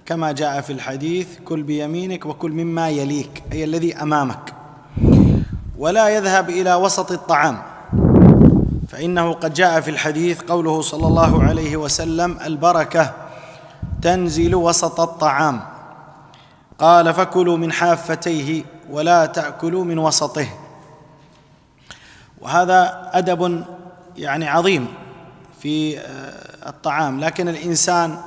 كما جاء في الحديث: كل بيمينك وكل مما يليك، أي الذي أمامك، ولا يذهب إلى وسط الطعام، فإنه قد جاء في الحديث قوله صلى الله عليه وسلم: البركة تنزل وسط الطعام. قال: فكلوا من حافتيه ولا تأكلوا من وسطه. وهذا أدب يعني عظيم في الطعام، لكن الإنسان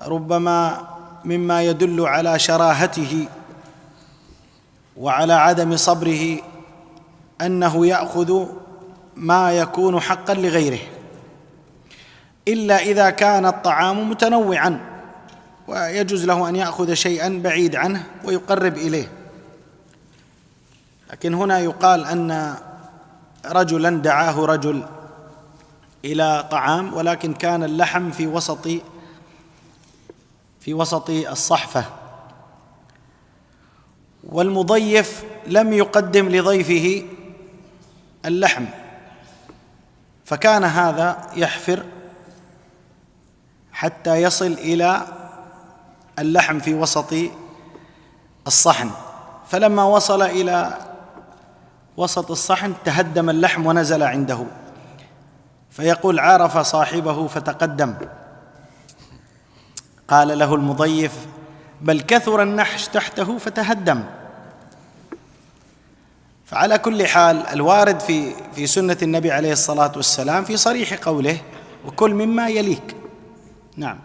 ربما مما يدل على شراهته وعلى عدم صبره أنه يأخذ ما يكون حقا لغيره، إلا إذا كان الطعام متنوعا ويجوز له أن يأخذ شيئا بعيد عنه ويقرب إليه. لكن هنا يقال أن رجلا دعاه رجل إلى طعام، ولكن كان اللحم في وسط الصحفة، والمضيف لم يقدم لضيفه اللحم، فكان هذا يحفر حتى يصل إلى اللحم في وسط الصحن، فلما وصل إلى وسط الصحن تهدم اللحم ونزل عنده، فيقول: عرف صاحبه فتقدم. قال له المضيف: بل كثر النحش تحته فتهدم. فعلى كل حال الوارد في سنة النبي عليه الصلاة والسلام في صريح قوله: وكل مما يليك. نعم.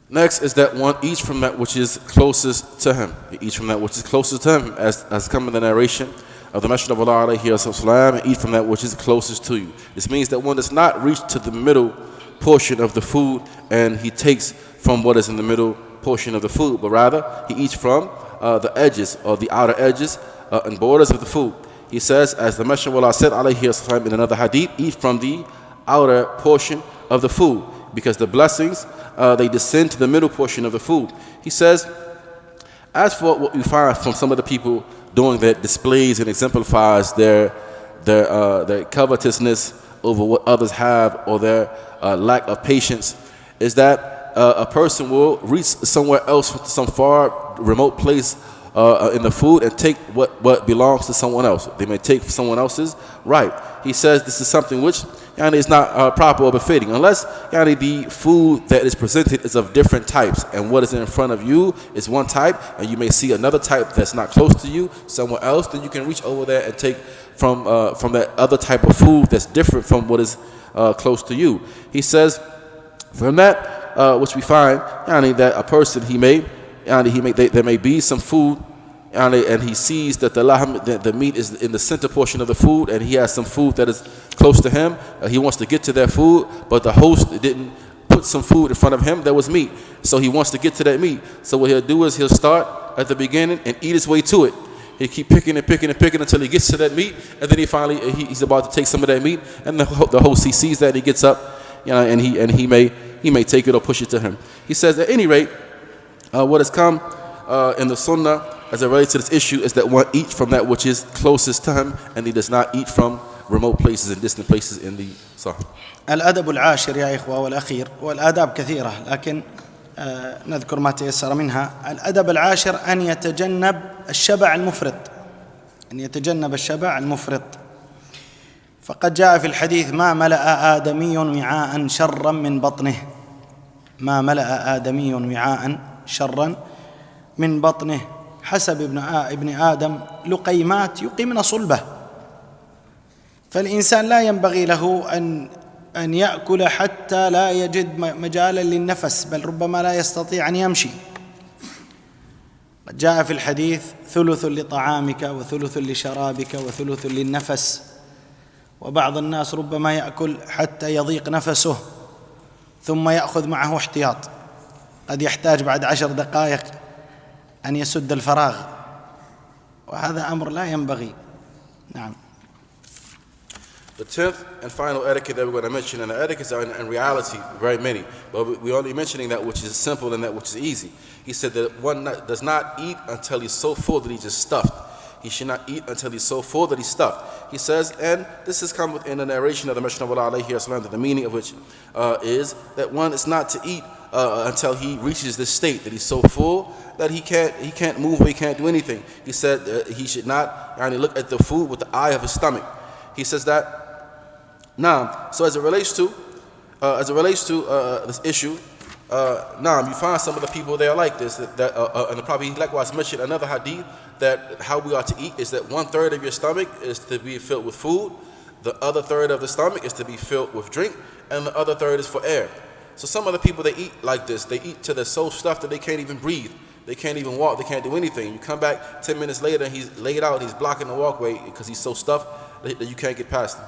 Next is that one eats from that which is closest to him. He eats from that which is closest to him, as come in the narration of the Messenger of Allah alayhi wasallam, and eat from that which is closest to you. This means that one does not reach to the middle portion of the food and he takes from what is in the middle portion of the food, but rather he eats from the edges or the outer edges and borders of the food. He says, as the Messenger of Allah said alayhi wasallam in another hadith, eat from the outer portion of the food, because the blessings they descend to the middle portion of the food. He says, as for what you find from some of the people doing that displays and exemplifies their covetousness over what others have, or their lack of patience, is that a person will reach somewhere else, some far remote place in the food, and take what belongs to someone else. They may take someone else's right. He says this is something which is not proper or befitting, unless the food that is presented is of different types, and what is in front of you is one type, and you may see another type that's not close to you somewhere else. Then you can reach over there and take from that other type of food that's different from what is close to you. He says, from that which we find that a person there may be some food, and he sees that the meat is in the center portion of the food, and he has some food that is close to him. He wants to get to that food, but the host didn't put some food in front of him that was meat, so he wants to get to that meat. So what he'll do is he'll start at the beginning and eat his way to it. He keep picking until he gets to that meat, and then he's about to take some of that meat, and the host, he sees that, he gets up, and he may take it or push it to him. He says, at any rate, what has come in the Sunnah as it relates to this issue is that one eats from that which is closest to him, and he does not eat from remote places and distant places in the Sahih. الأدب العاشر يا إخوة والأخير، والآداب كثيرة لكن نذكر ما تيسر منها. الأدب العاشر أن يتجنب الشبع المفرط. فقد جاء في الحديث: ما ملأ آدمي وعاء شرا من بطنه حسب ابن آدم لقيمات يقمن صلبه. فالإنسان لا ينبغي له أن يأكل حتى لا يجد مجالا للنفس، بل ربما لا يستطيع أن يمشي. جاء في الحديث: ثلث لطعامك وثلث لشرابك وثلث للنفس. وبعض الناس ربما يأكل حتى يضيق نفسه ثم يأخذ معه احتياط، قد يحتاج بعد 10 دقائق أن يسد الفراغ، وهذا أمر لا ينبغي. نعم. The 10th and final etiquette that we're going to mention, and the etiquettes are in reality very many, but we're only mentioning that which is simple and that which is easy. He said that one does not eat until he's so full that he's just stuffed. He should not eat until he's so full that he's stuffed. He says, and this has come within the narration of the Messenger of Allah alayhi wasallam, that the meaning of which is that one is not to eat until he reaches this state that he's so full that he can't move or he can't do anything. He said he should not look at the food with the eye of his stomach. He says that. Now, so as it relates to this issue, you find some of the people they are like this. And the Prophet likewise mentioned another hadith that how we are to eat is that 1/3 of your stomach is to be filled with food, the other 1/3 of the stomach is to be filled with drink, and the other 1/3 is for air. So some of the people, they eat like this. They eat till they're so stuffed that they can't even breathe. They can't even walk. They can't do anything. You come back 10 minutes later and he's laid out and he's blocking the walkway because he's so stuffed that you can't get past him.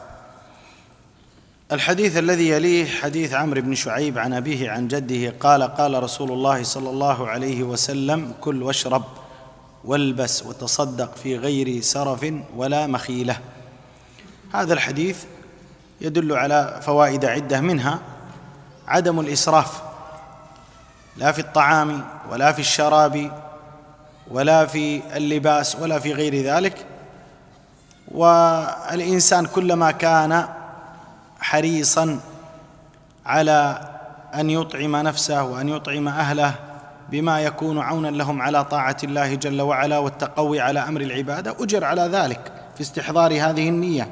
الحديث الذي يليه حديث عمرو بن شعيب عن أبيه عن جده قال قال رسول الله صلى الله عليه وسلم: كل واشرب والبس وتصدق في غير سرف ولا مخيلة. هذا الحديث يدل على فوائد عدة، منها عدم الإسراف، لا في الطعام ولا في الشراب ولا في اللباس ولا في غير ذلك. والإنسان كلما كان حريصا على أن يطعم نفسه وأن يطعم أهله بما يكون عونا لهم على طاعة الله جل وعلا والتقوي على أمر العبادة، أجر على ذلك في استحضار هذه النية،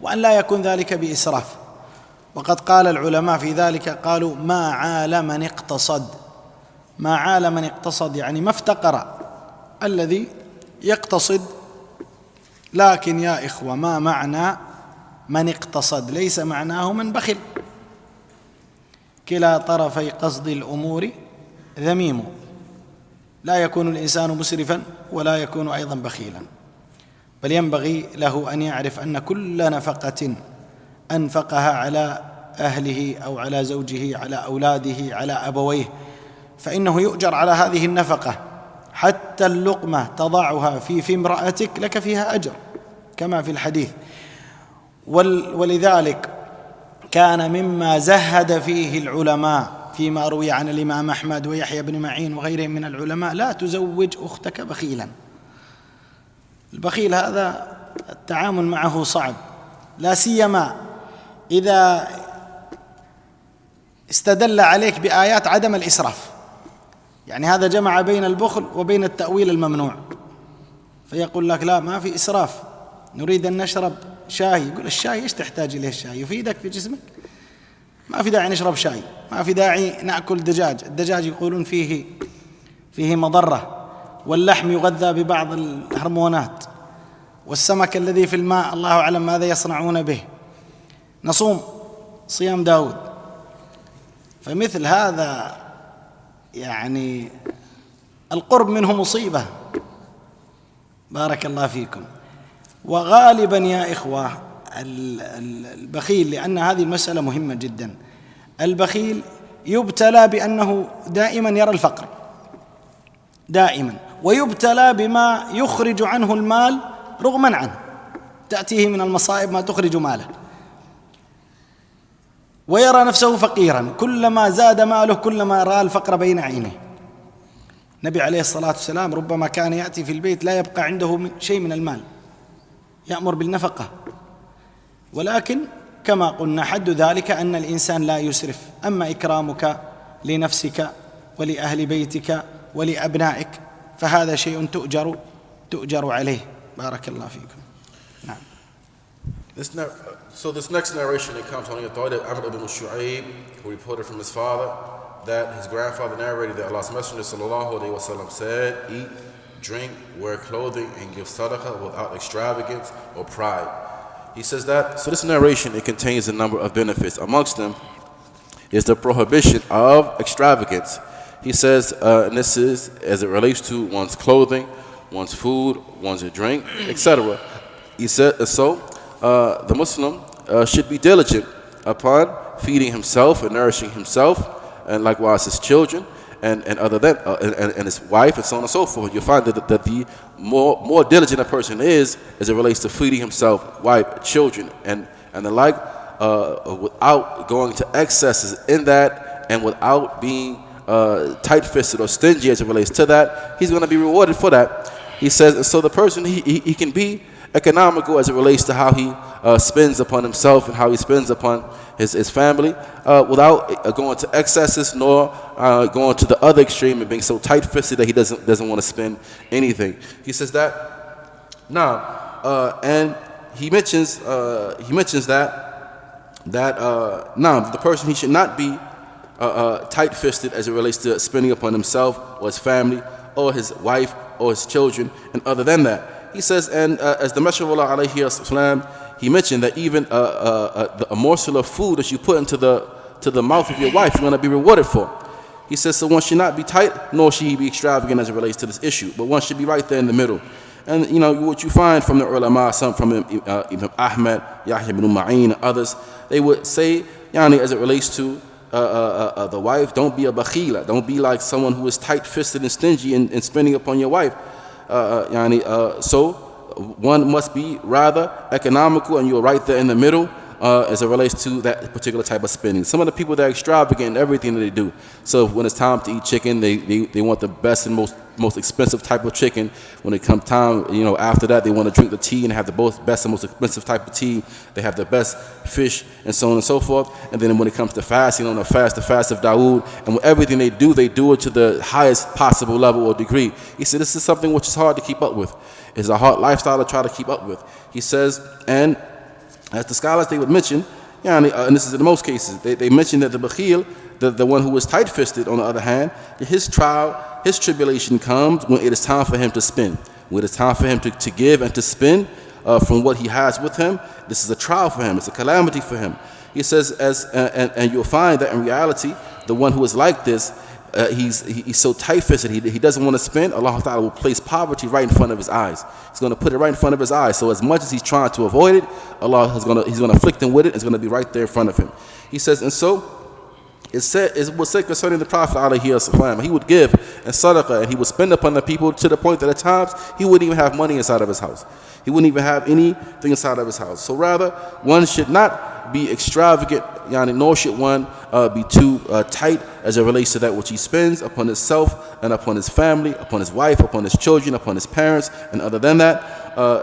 وأن لا يكون ذلك بإسراف. وقد قال العلماء في ذلك، قالوا: ما عال من اقتصد. ما عال من اقتصد يعني ما افتقر الذي يقتصد. لكن يا إخوة، ما معنى من اقتصد؟ ليس معناه من بخل. كلا طرفي قصد الأمور ذميم، لا يكون الإنسان مسرفا ولا يكون أيضا بخيلا، بل ينبغي له أن يعرف أن كل نفقة أنفقها على أهله أو على زوجه، على أولاده، على أبويه، فإنه يؤجر على هذه النفقة. حتى اللقمة تضعها في امرأتك لك فيها أجر كما في الحديث. ولذلك كان مما زهد فيه العلماء فيما روي عن الإمام أحمد ويحيى بن معين وغيرهم من العلماء: لا تزوج أختك بخيلا. البخيل هذا التعامل معه صعب، لا سيما إذا استدل عليك بآيات عدم الإسراف. يعني هذا جمع بين البخل وبين التأويل الممنوع، فيقول لك: لا، ما في إسراف، نريد أن نشرب شاي. يقول: الشاي إيش تحتاج إليه؟ الشاي يفيدك في جسمك؟ ما في داعي نشرب شاي، ما في داعي نأكل دجاج. الدجاج يقولون فيه مضرة، واللحم يغذى ببعض الهرمونات، والسمك الذي في الماء الله أعلم ماذا يصنعون به. نصوم صيام داود. فمثل هذا يعني القرب منه مصيبة. بارك الله فيكم. وغالبا يا إخوة البخيل، لأن هذه المسألة مهمة جدا، البخيل يبتلى بأنه دائما يرى الفقر دائما، ويبتلى بما يخرج عنه المال رغما عنه، تأتيه من المصائب ما تخرج ماله، ويرى نفسه فقيرا. كلما زاد ماله كلما رأى الفقر بين عينيه. النبي عليه الصلاة والسلام ربما كان يأتي في البيت لا يبقى عنده شيء من المال، يأمر بالنفقة، ولكن كما قلنا حد ذلك أن الإنسان لا يسرف. أما إكرامك لنفسك ولأهل بيتك ولأبنائك فهذا شيء تؤجر عليه. بارك الله فيكم. نعم. So this next narration, it comes on the authority of Amr ibn Shu'aib, who reported from his father that his grandfather narrated that Allah's Messenger sallallahu alaihi wasallam said, "Eat, drink, wear clothing, and give sadaqah without extravagance or pride." He says that. So this narration, it contains a number of benefits. Amongst them is the prohibition of extravagance. He says, and this is as it relates to one's clothing, one's food, one's drink, etc. He said, the Muslim should be diligent upon feeding himself and nourishing himself, and likewise his children, and and his wife, and so on and so forth. You'll find that the more diligent a person is as it relates to feeding himself, wife, children, and the like, without going to excesses in that, and without being tight-fisted or stingy as it relates to that, he's going to be rewarded for that. He says, so the person, he can be economical as it relates to how he spends upon himself and how he spends upon his family, without going to excesses nor going to the other extreme and being so tight-fisted that he doesn't want to spend anything. He says that. Now, and he mentions that the person, he should not be tight-fisted as it relates to spending upon himself or his family or his wife or his children, and other than that. He says, and as the Messenger of Allah alayhi salam, he mentioned that even a morsel of food that you put into the to the mouth of your wife, you're going to be rewarded for. He says, so one should not be tight, nor should he be extravagant as it relates to this issue, but one should be right there in the middle. And you know what you find from the ulama, some from Imam Ahmad, Yahya ibn Ma'in, and others, they would say, as it relates to the wife, don't be a bakhila, don't be like someone who is tight-fisted and stingy in spending upon your wife. So one must be rather economical, and you're right there in the middle as it relates to that particular type of spending. Some of the people that are extravagant in everything that they do. So when it's time to eat chicken, they want the best and most expensive type of chicken. When it comes time, after that, they want to drink the tea and have the best and most expensive type of tea. They have the best fish and so on and so forth. And then when it comes to fasting, on the fast of Dawood, and everything they do it to the highest possible level or degree. He said this is something which is hard to keep up with. It's a hard lifestyle to try to keep up with. He says, and as the scholars, they would mention, and this is in most cases, they mention that the bakhil, the one who is tight-fisted, on the other hand, his tribulation comes when it is time for him to spend. When it is time for him to give and to spend from what he has with him. This is a trial for him. It's a calamity for him. He says, and you'll find that in reality, the one who is like this, he's so tight-fisted, he doesn't want to spend. Allah Ta'ala will place poverty right in front of his eyes. He's going to put it right in front of his eyes. So as much as he's trying to avoid it, Allah he's going to afflict him with it. It's going to be right there in front of him. He says, and so it was said concerning the Prophet ﷺ, he would give and sadaqah, and he would spend upon the people to the point that at times he wouldn't even have money inside of his house. He wouldn't even have anything inside of his house. So rather, one should not be extravagant, nor should one be too tight as it relates to that which he spends upon himself and upon his family, upon his wife, upon his children, upon his parents. And other than that,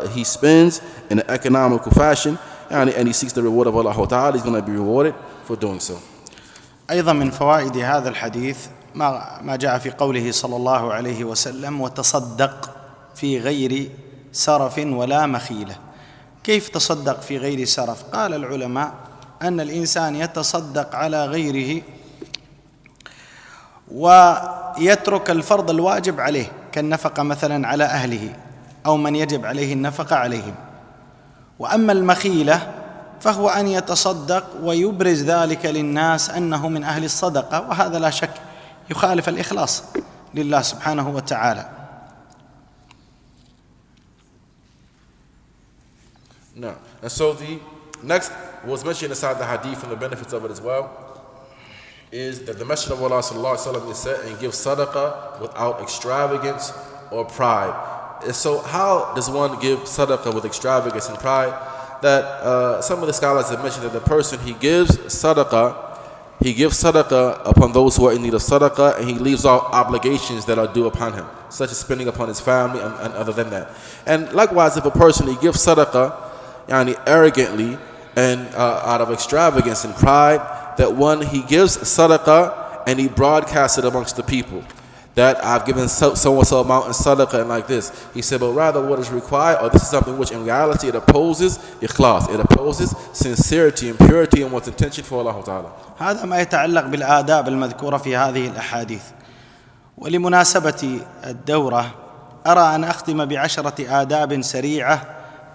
he spends in an economical fashion, and he seeks the reward of Allah Ta'ala. He's going to be rewarded for doing so. أيضا من فوائد هذا الحديث ما جاء في قوله صلى الله عليه وسلم وتصدق في غير سرف ولا مخيلة. كيف تصدق في غير سرف؟ قال العلماء أن الإنسان يتصدق على غيره ويترك الفرض الواجب عليه كالنفقة مثلا على أهله أو من يجب عليه النفقة عليهم. وأما المخيلة فهو أن يتصدق ويبرز ذلك للناس أنه من أهل الصدقة، وهذا لا شك يخالف الإخلاص لله سبحانه وتعالى. No. And so the next was mentioned inside the hadith and the benefits of it as well is that the Messenger of Allah sallallahu alaihi wasallam is said and give sadaqah without extravagance or pride. And so how does one give sadaqah with extravagance and pride? That some of the scholars have mentioned that the person he gives sadaqah upon those who are in need of sadaqah, and he leaves out obligations that are due upon him, such as spending upon his family and other than that. And likewise, if a person he gives sadaqah arrogantly and out of extravagance and pride, that one he gives sadaqah and he broadcasts it amongst the people that I've given so and so amount in sadaqah and like this. He said, but rather what is required, or this is something which in reality it opposes ikhlas, it opposes sincerity and purity and one's intention for Allah Ta'ala. هذا ما يتعلق بالآداب المذكورة في هذه الأحاديث. ولمناسبة الدورة أرى أن أختم ب10 آداب سريعة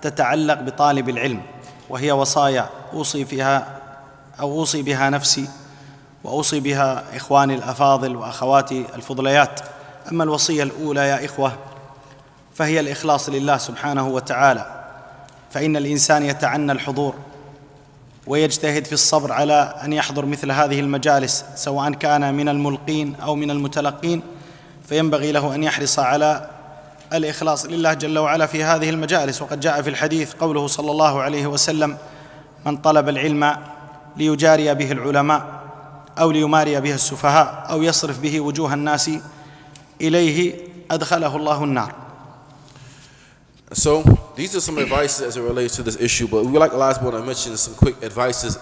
تتعلق بطالب العلم، وهي وصايا أوصي بها نفسي وأوصي بها إخواني الأفاضل وأخواتي الفضليات. أما الوصية الأولى يا إخوة فهي الإخلاص لله سبحانه وتعالى، فإن الإنسان يتعنى الحضور ويجتهد في الصبر على أن يحضر مثل هذه المجالس، سواء كان من الملقين أو من المتلقين، فينبغي له أن يحرص على الإخلاص لله جل وعلا في هذه المجالس. وقد جاء في الحديث قوله صلى الله عليه وسلم من طلب العلم ليجاري به العلماء أو ليماري به السفهاء أو يصرف به وجوه الناس إليه أدخله الله النار. So these are some advices as it relates to this issue, but we would like Allah to mention some quick advices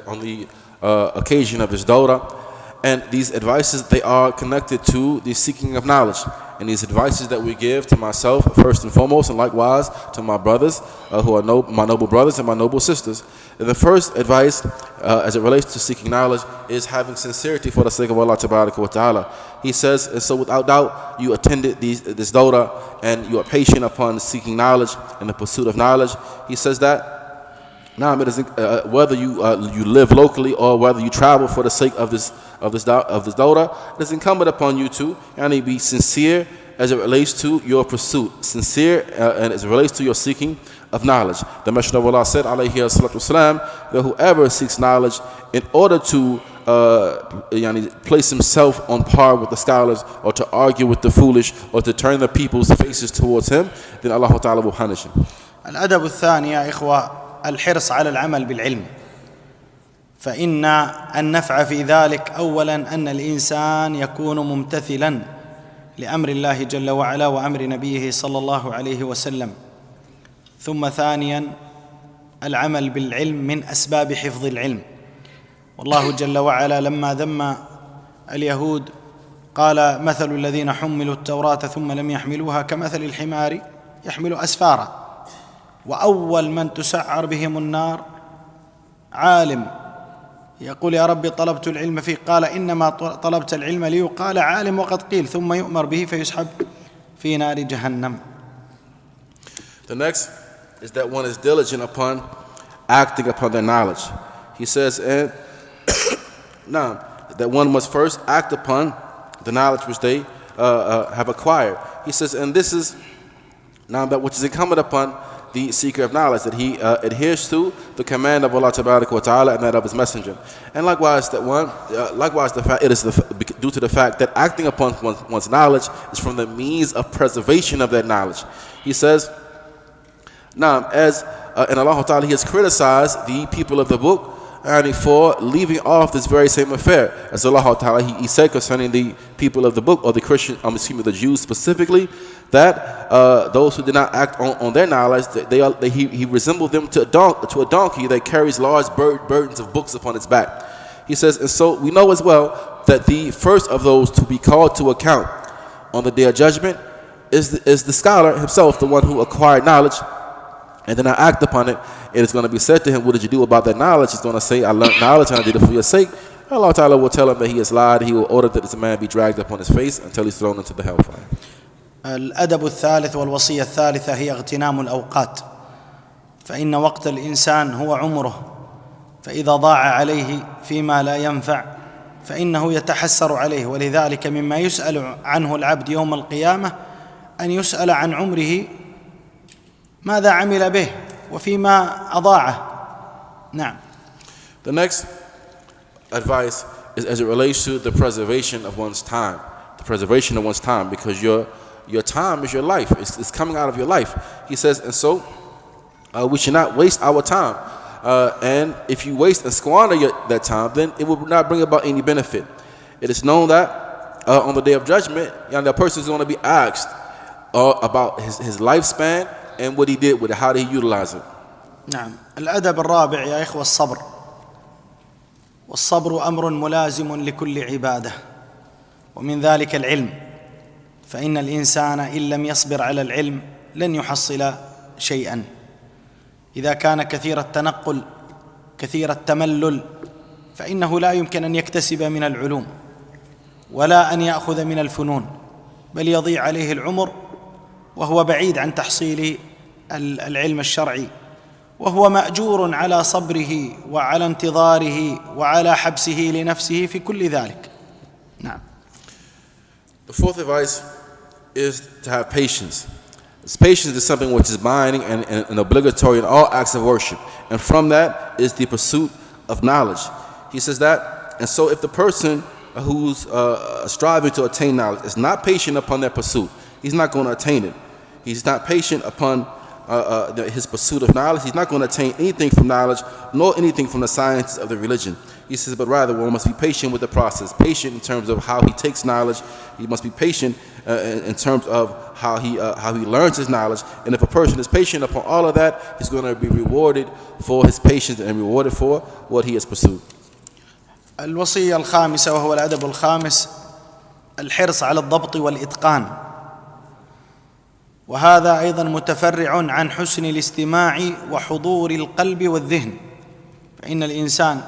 on the occasion of this Dawrah. And these advices, they are connected to the seeking of knowledge. And these advices that we give to myself first and foremost, and likewise to my brothers who are my noble brothers and my noble sisters. And the first advice as it relates to seeking knowledge is having sincerity for the sake of Allah wa ta'ala. He says, and so without doubt you attended this Dawrah and you are patient upon seeking knowledge and the pursuit of knowledge. He says that Now, it is, whether you live locally or whether you travel for the sake of this Dawrah, it is incumbent upon you to be sincere as it relates to your pursuit, sincere and as it relates to your seeking of knowledge. The Messenger of Allah said, alayhi salatu wasalam, that whoever seeks knowledge in order to place himself on par with the scholars, or to argue with the foolish, or to turn the people's faces towards him, then Allah Ta'ala will punish him. الأدب الثاني يا إخوة الحرص على العمل بالعلم، فإن النفع في ذلك أولا أن الإنسان يكون ممتثلا لأمر الله جل وعلا وأمر نبيه صلى الله عليه وسلم، ثم ثانيا العمل بالعلم من أسباب حفظ العلم. والله جل وعلا لما ذم اليهود قال مثل الذين حملوا التوراة ثم لم يحملوها كمثل الحمار يحمل أسفارا، وأول من تسعر بهم النار عالم يقول يا ربي طلبت العلم فيه، قال إنما طلبت العلم ليقال عالم وقد قيل، ثم يؤمر به فيسحب في نار جهنم. The next is that one is diligent upon acting upon their knowledge. He says, and now that one must first act upon the knowledge which they have acquired. He says, and this is now that which is incumbent upon the seeker of knowledge, that he adheres to the command of Allah Ta'ala and that of His Messenger. And likewise, that one, the fact it is due to the fact that acting upon one's knowledge is from the means of preservation of that knowledge. He says, now as and Allah Ta'ala, He has criticized the people of the book and for leaving off this very same affair. As Allah Ta'ala, he said concerning the people of the book, or the Christian, the Jews specifically, that those who did not act on their knowledge, he resembled them to a donkey that carries large burdens of books upon its back. He says, and so we know as well that the first of those to be called to account on the Day of Judgment is the scholar himself, the one who acquired knowledge and then I act upon it. It is going to be said to him, what did you do about that knowledge? He's going to say, I learned knowledge and I did it for your sake. Allah Ta'ala will tell him that he has lied. He will order that this man be dragged upon his face until he's thrown into the hellfire. الأدب الثالث والوصية الثالثة هي اغتنام الأوقات، فإن وقت الإنسان هو عمره، فإذا ضاع عليه فيما لا ينفع فإنه يتحسر عليه. ولذلك مما يسأل عنه العبد يوم القيامة أن يسأل عن عمره ماذا عمل به وفيما أضاعه. نعم. The next advice is as it relates to the preservation of one's time. The preservation of one's time, because your time is your life. It's coming out of your life. He says, and so we should not waste our time. And if you waste and squander that time, then it will not bring about any benefit. It is known that on the Day of Judgment, that person is going to be asked about his lifespan and what he did with it, how did he utilize it. نعم. الأدب الرابع يا إخوة الصبر، والصبر أمر ملازم لكل عبادة، ومن ذلك العلم، فإن الإنسان إن لم يصبر على العلم لن يحصل شيئا. إذا كان كثير التنقل كثير التملل فإنه لا يمكن أن يكتسب من العلوم ولا أن يأخذ من الفنون، بل يضيع عليه العمر وهو بعيد عن تحصيل العلم الشرعي، وهو مأجور على صبره وعلى انتظاره وعلى حبسه لنفسه في كل ذلك. نعم. The fourth advice is to have patience. Patience is something which is binding and obligatory in all acts of worship, and from that is the pursuit of knowledge. He says that, and so if the person who's striving to attain knowledge is not patient upon that pursuit, he's not going to attain it. He's not patient upon his pursuit of knowledge. He's not going to attain anything from knowledge, nor anything from the sciences of the religion. He says, but rather one must be patient with the process, patient in terms of how he takes knowledge. He must be patient in terms of how he learns his knowledge. And if a person is patient upon all of that, he's going to be rewarded for his patience and rewarded for what he has pursued. الوصية الخامسة وهو الأدب الخامس الحرص على الضبط والإتقان، وهذا أيضا متفرع عن حسن الاستماع وحضور القلب والذهن. فإن الإنسان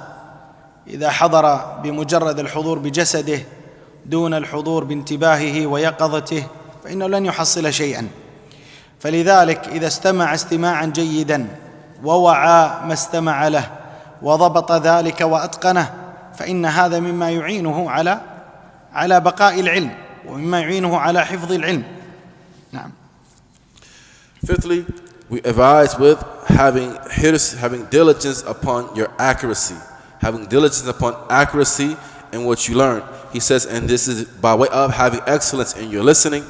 إذا حضر بمجرد الحضور بجسده دون الحضور بانتباهه ويقظته فإنه لن يحصل شيئا. فلذلك إذا استمع استماعا جيدا ووعى ما استمع له وضبط ذلك وأتقنه، فإن هذا مما يعينه على بقاء العلم ومما يعينه على حفظ العلم. نعم. Fifthly, we advise with having diligence upon your accuracy, having diligence upon accuracy in what you learn. He says, and this is by way of having excellence in your listening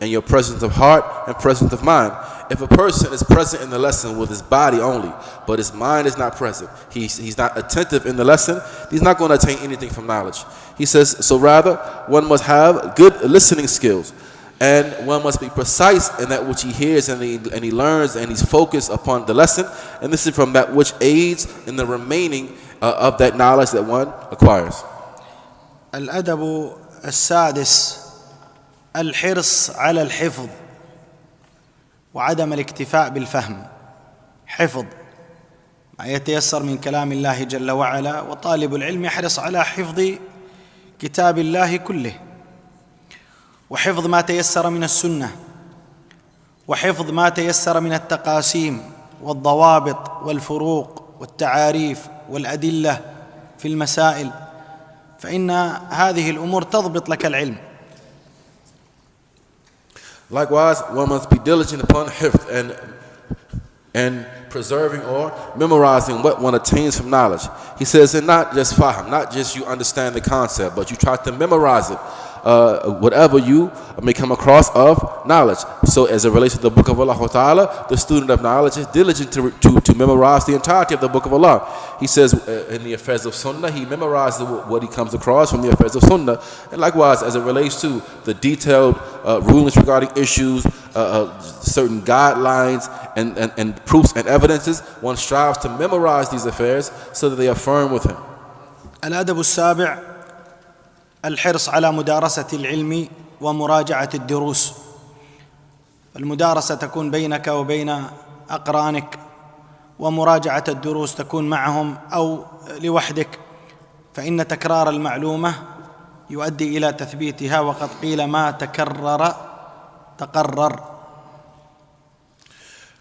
and your presence of heart and presence of mind. If a person is present in the lesson with his body only, but his mind is not present, he's not attentive in the lesson, he's not going to attain anything from knowledge. He says, so rather, one must have good listening skills, and one must be precise in that which he hears and he learns, and he's focused upon the lesson, and this is from that which aids in the remaining of that knowledge that one acquires. الأدب السادس الحرص على الحفظ وعدم الاكتفاء بالفهم. حفظ ما يتيسر من كلام الله جل وعلا، وطالب العلم يحرص على حفظ كتاب الله كله، وحفظ ما تيسر من السنة، وحفظ ما تيسر من التقاسيم والضوابط والفروق والتعاريف والأدلة في المسائل، فإن هذه الأمور تضبط لك العلم. Likewise, one must be diligent upon hifz and preserving or memorizing what one attains from knowledge. He says, and not just fahm, not just you understand the concept, but you try to memorize it, whatever you may come across of knowledge. So as it relates to the book of Allah Ta'ala, the student of knowledge is diligent to memorize the entirety of the book of Allah. He says in the affairs of Sunnah, he memorizes what he comes across from the affairs of Sunnah. And likewise, as it relates to the detailed rulings regarding issues, certain guidelines and proofs and evidences, one strives to memorize these affairs so that they are firm with him. الأدب السابع الحرص على مدارسة العلم ومراجعة الدروس. المدارسة تكون بينك وبين أقرانك، ومراجعة الدروس تكون معهم أو لوحدك، فإن تكرار المعلومة يؤدي إلى تثبيتها، وقد قيل ما تكرر تقرر.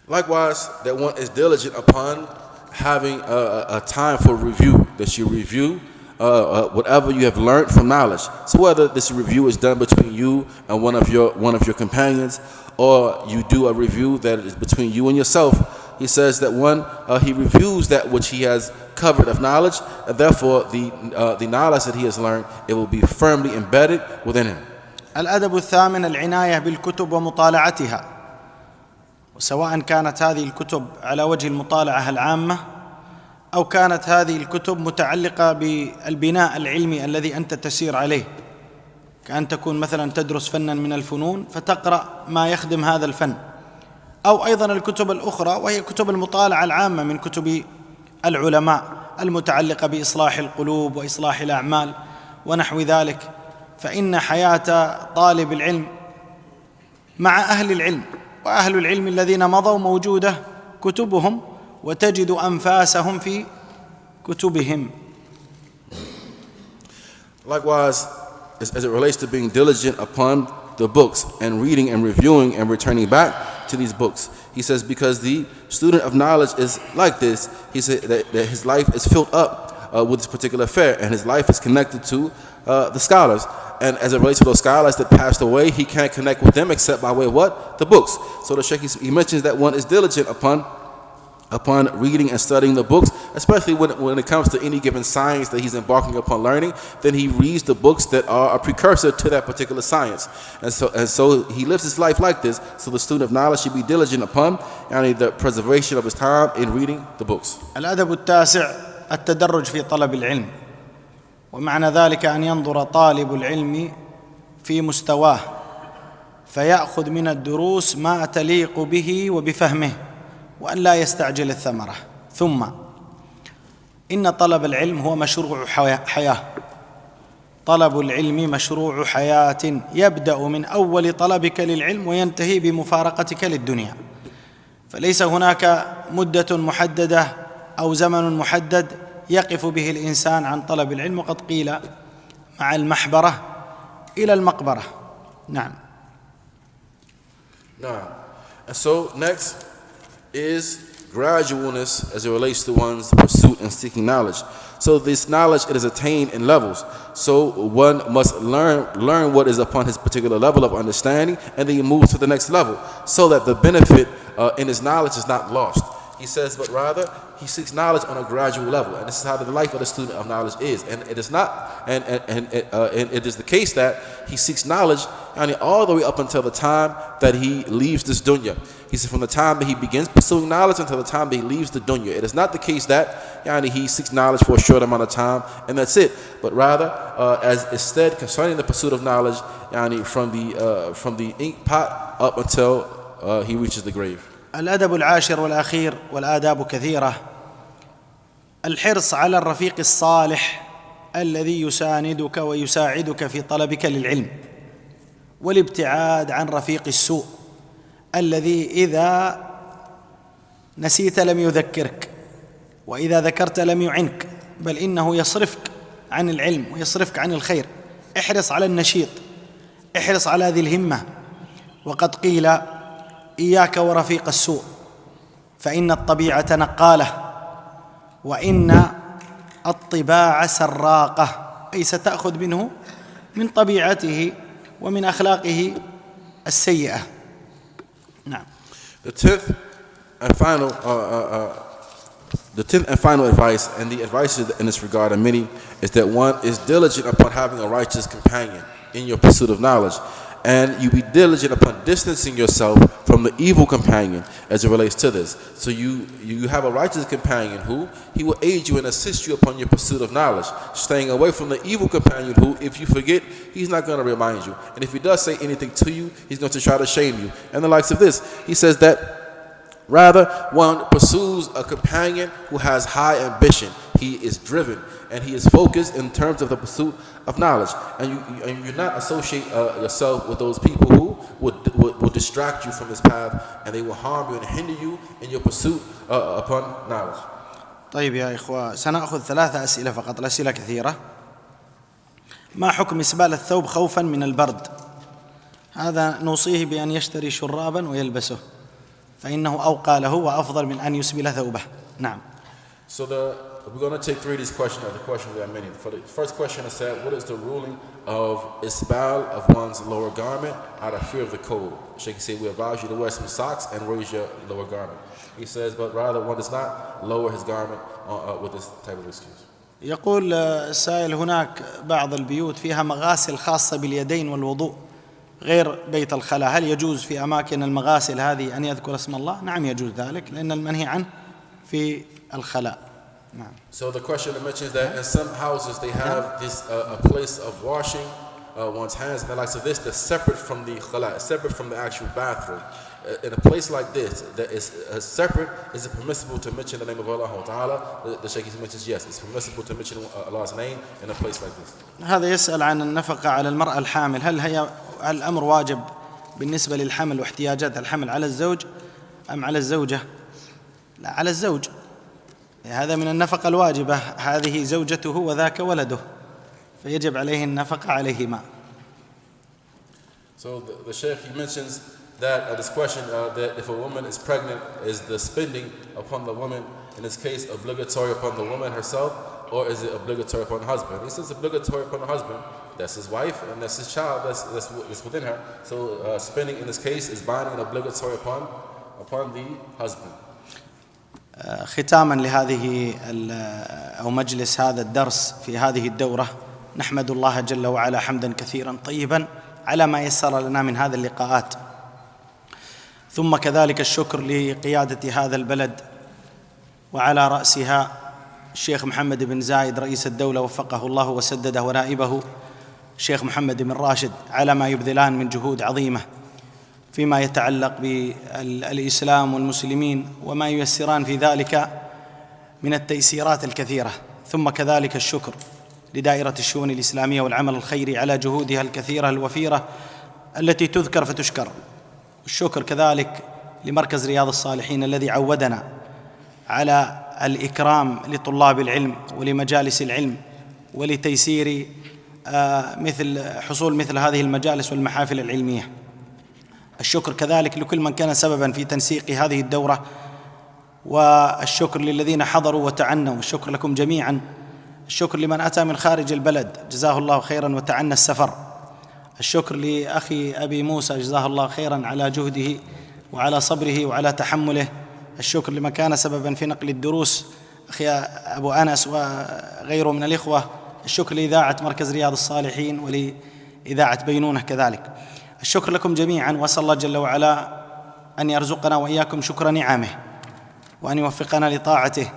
Likewise, that one is diligent upon having a time for review, that you review whatever you have learned from knowledge. So whether this review is done between you and one of your companions, or you do a review that is between you and yourself, he says that he reviews that which he has covered of knowledge, and therefore the knowledge that he has learned, it will be firmly embedded within him. الأدب الثامن العناية بالكتب ومطالعتها، وسواء كانت هذه الكتب على وجه المطالعة العامة أو كانت هذه الكتب متعلقة بالبناء العلمي الذي أنت تسير عليه، كأن تكون مثلا تدرس فنا من الفنون فتقرأ ما يخدم هذا الفن، أو أيضا الكتب الأخرى وهي كتب المطالعة العامة من كتب العلماء المتعلقة بإصلاح القلوب وإصلاح الأعمال ونحو ذلك، فإن حياة طالب العلم مع أهل العلم، وأهل العلم الذين مضوا موجودة كتبهم وتجد أنفاسهم في كتبهم. Likewise, as it relates to being diligent upon the books and reading and reviewing and returning back to these books, he says, because the student of knowledge is like this, he said that his life is filled up with this particular affair, and his life is connected to the scholars. And as it relates to those scholars that passed away, he can't connect with them except by way of what? The books. So the Sheikh, he mentions that one is diligent upon reading and studying the books, especially when it comes to any given science that he's embarking upon learning, then he reads the books that are a precursor to that particular science. And so he lives his life like this. So the student of knowledge should be diligent upon the preservation of his time in reading the books. الأدب التاسع التدرج في طلب العلم، ومعنى ذلك أن ينظر طالب العلم في مستواه فيأخذ من الدروس ما تليق به وبفهمه، وأن لا يستعجل الثمرة. ثم إن طلب العلم هو مشروع حياة، طلب العلم مشروع حياة يبدأ من أول طلبك للعلم وينتهي بمفارقتك للدنيا، فليس هناك مدة محددة أو زمن محدد يقف به الإنسان عن طلب العلم، وقد قيل مع المحبرة إلى المقبرة. نعم. And so next is gradualness as it relates to one's pursuit and seeking knowledge. So this knowledge, it is attained in levels. So one must learn what is upon his particular level of understanding, and then he moves to the next level, so that the benefit in his knowledge is not lost. He says, but rather he seeks knowledge on a gradual level, and this is how the life of the student of knowledge is. And it is not, and it is the case that he seeks knowledge, all the way up until the time that he leaves this dunya. He said, from the time that he begins pursuing knowledge until the time that he leaves the dunya. It is not the case that he seeks knowledge for a short amount of time and that's it, but rather, as is said concerning the pursuit of knowledge, from the ink pot up until he reaches the grave. الأدب العاشر والأخير، والآداب كثيرة، الحرص على الرفيق الصالح الذي يساندك ويساعدك في طلبك للعلم، والابتعاد عن رفيق السوء الذي إذا نسيت لم يذكرك، وإذا ذكرت لم يعنك، بل إنه يصرفك عن العلم ويصرفك عن الخير. احرص على النشيط، احرص على ذي الهمة. وقد قيل: إياك ورفيق السوء، فإن الطبيعة نقالة، وإن الطباع سراقة، أي ستأخذ منه من طبيعته ومن أخلاقه السيئة. نعم. The tenth and final advice, and the advices in this regard are many, is that one is diligent upon having a righteous companion in your pursuit of knowledge, and you be diligent upon distancing yourself from the evil companion as it relates to this. So you have a righteous companion who he will aid you and assist you upon your pursuit of knowledge, staying away from the evil companion who, if you forget, he's not going to remind you, and if he does say anything to you, he's going to try to shame you, and the likes of this. He says that rather one pursues a companion who has high ambition, he is driven, and he is focused in terms of the pursuit of knowledge, and you not associate yourself with those people who will distract you from this path, and they will harm you and hinder you in your pursuit upon knowledge. طيب يا إخوة، سنأخذ 3 أسئلة فقط، الأسئلة كثيرة. ما حكم إسبال الثوب خوفا من البرد؟ هذا نوصيه بأن يشتري شرابا ويلبسه، فإنه أوقى له وأفضل من أن يسبل ثوبه. نعم. So we're going to take 3 of these questions. The questions we have many. For the first question is that, what is the ruling of isbal of one's lower garment out of fear of the cold? Sheikh said, we advise you to wear some socks and raise your lower garment. He says, but rather one does not lower his garment with this type of excuse. يقول السائل: هناك بعض البيوت فيها مغاسل خاصة باليدين والوضوء غير بيت الخلاء، هل يجوز في أماكن المغاسل هذه أن يذكر اسم الله؟ نعم يجوز ذلك، لأن المنهي عنه في الخلاء. نعم. So the question mentions that in some houses they have this a place of washing one's hands and the likes of this that's separate from the khala, separate from the actual bathroom. In a place like this that is separate, is it permissible to mention the name of Allah Ta'ala? The Sheikh mentions yes, it's permissible to mention Allah's name in a place like this. هذا يسأل عن النفقة على المرأة الحامل، هل الأمر واجب بالنسبة للحمل واحتياجات الحمل على الزوج أم على الزوجة؟ لا، على الزوج. هذا من النفقة الواجبة، هذه زوجته وذاك ولده، فيجب عليه النفقة عليهما. So the Sheikh, he mentions that this question that if a woman is pregnant, is the spending upon the woman in this case obligatory upon the woman herself, or is it obligatory upon the husband? He says obligatory upon the husband. That's his wife and that's his child. That's within her. So spending in this case is binding and obligatory upon the husband. ختاما لهذه أو مجلس هذا الدرس في هذه الدورة، نحمد الله جل وعلا حمدا كثيرا طيبا على ما يسر لنا من هذه اللقاءات، ثم كذلك الشكر لقيادة هذا البلد وعلى رأسها الشيخ محمد بن زايد رئيس الدولة وفقه الله وسدده، ونائبه الشيخ محمد بن راشد، على ما يبذلان من جهود عظيمة فيما يتعلق بالإسلام والمسلمين وما ييسران في ذلك من التيسيرات الكثيرة. ثم كذلك الشكر لدائرة الشؤون الإسلامية والعمل الخيري على جهودها الكثيرة الوفيرة التي تذكر فتشكر. الشكر كذلك لمركز رياض الصالحين الذي عودنا على الإكرام لطلاب العلم ولمجالس العلم ولتيسير حصول مثل هذه المجالس والمحافل العلمية. الشكر كذلك لكل من كان سببا في تنسيق هذه الدورة والشكر للذين حضروا وتعنوا، والشكر لكم جميعا. الشكر لمن أتى من خارج البلد جزاه الله خيرا وتعنى السفر. الشكر لأخي أبي موسى جزاه الله خيرا على جهده وعلى صبره وعلى تحمله. الشكر لمن كان سببا في نقل الدروس أخي أبو أنس وغيره من الإخوة. الشكر لإذاعة مركز رياض الصالحين ولإذاعة بينونة كذلك. الشكر لكم جميعا، وأسأل الله جل وعلا أن يرزقنا وإياكم شكر نعمه، وأن يوفقنا لطاعته،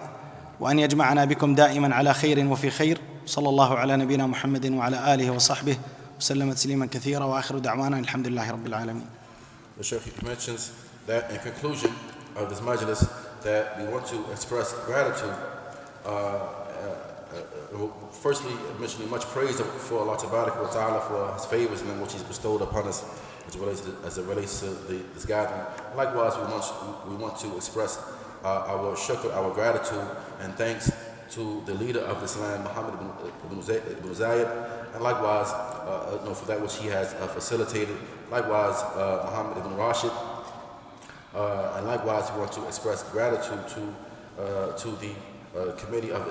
وأن يجمعنا بكم دائما على خير وفي خير. صلى الله على نبينا محمد وعلى آله وصحبه وسلم تسليما كثيرا، وآخر دعوانا الحمد لله رب العالمين. The Sheikh mentions that in conclusion of this majlis that we want to express gratitude. Firstly, mentioning much praise for Allah Ta'ala for His favors and which He's bestowed upon us as it relates to this gathering. Likewise, we want to express our shukr, our gratitude and thanks to the leader of Islam, Muhammad ibn Zayed, and likewise for that which he has facilitated. Likewise, Muhammad ibn Rashid, and likewise we want to express gratitude to the Committee of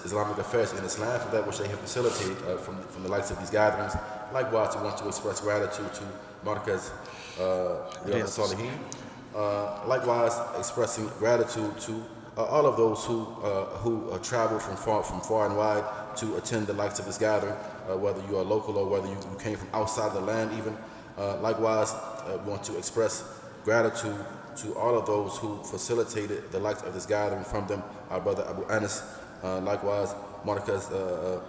Islamic Affairs in Islam for that which they have facilitated from the likes of these gatherings. Likewise, we want to express gratitude to Markaz Riyadh Salihin. Likewise, expressing gratitude to all of those who travel from far and wide to attend the likes of this gathering, whether you are local or whether you came from outside the land even. Likewise, we want to express gratitude to all of those who facilitated the likes of this gathering, from them our brother Abu Anas, likewise Markaz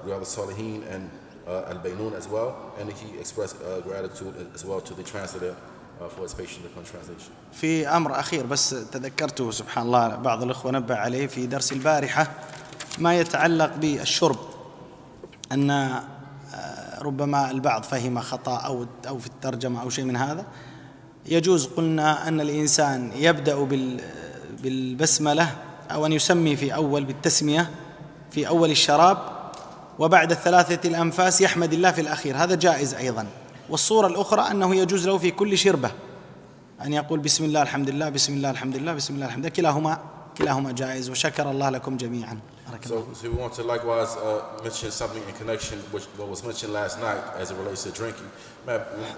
Riyadh Salihin and Al-Baynoon as well, and he expressed gratitude as well to the translator for his patient translation. في أمر أخير بس تذكرته سبحان الله، بعض الأخوة نبه عليه في درس البارحة ما يتعلق بالشرب، أن ربما البعض فهم خطأ أو في الترجمة أو شيء من هذا. يجوز قلنا أن الإنسان يبدأ بالبسملة أو أن يسمي في أول بالتسمية في أول الشراب، وبعد الثلاثة الأنفاس يحمد الله في الأخير، هذا جائز أيضا. والصورة الأخرى أنه يجوز له في كل شربة أن يقول بسم الله الحمد لله بسم الله الحمد لله بسم الله الحمد لله، كلاهما جائز، وشكر الله لكم جميعا. So we want to likewise mention something in connection with what was mentioned last night as it relates to drinking.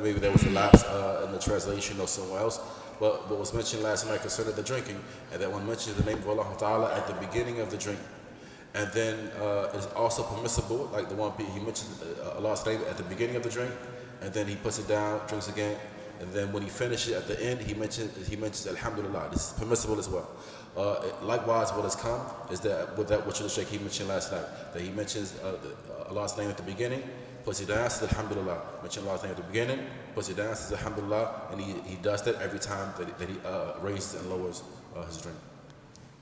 Maybe there was a lapse in the translation or somewhere else, but what was mentioned last night concerning the drinking, and that one mentions the name of Allah Ta'ala at the beginning of the drink. And then it's also permissible, like the one he mentioned Allah's name at the beginning of the drink, and then he puts it down, drinks again, and then when he finishes at the end, he mentions Alhamdulillah. This is permissible as well. Likewise, what has come is that with that which the Sheikh he mentioned last night, that he mentions Allah's name at the beginning, puts it down, says Alhamdulillah. Mention Allah's name at the beginning, puts it down, says Alhamdulillah, and he does that every time that he raises and lowers his drink.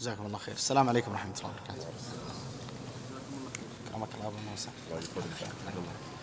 جزاكم الله خير. السلام عليكم ورحمة الله وبركاته. كرمك الله وبركاته.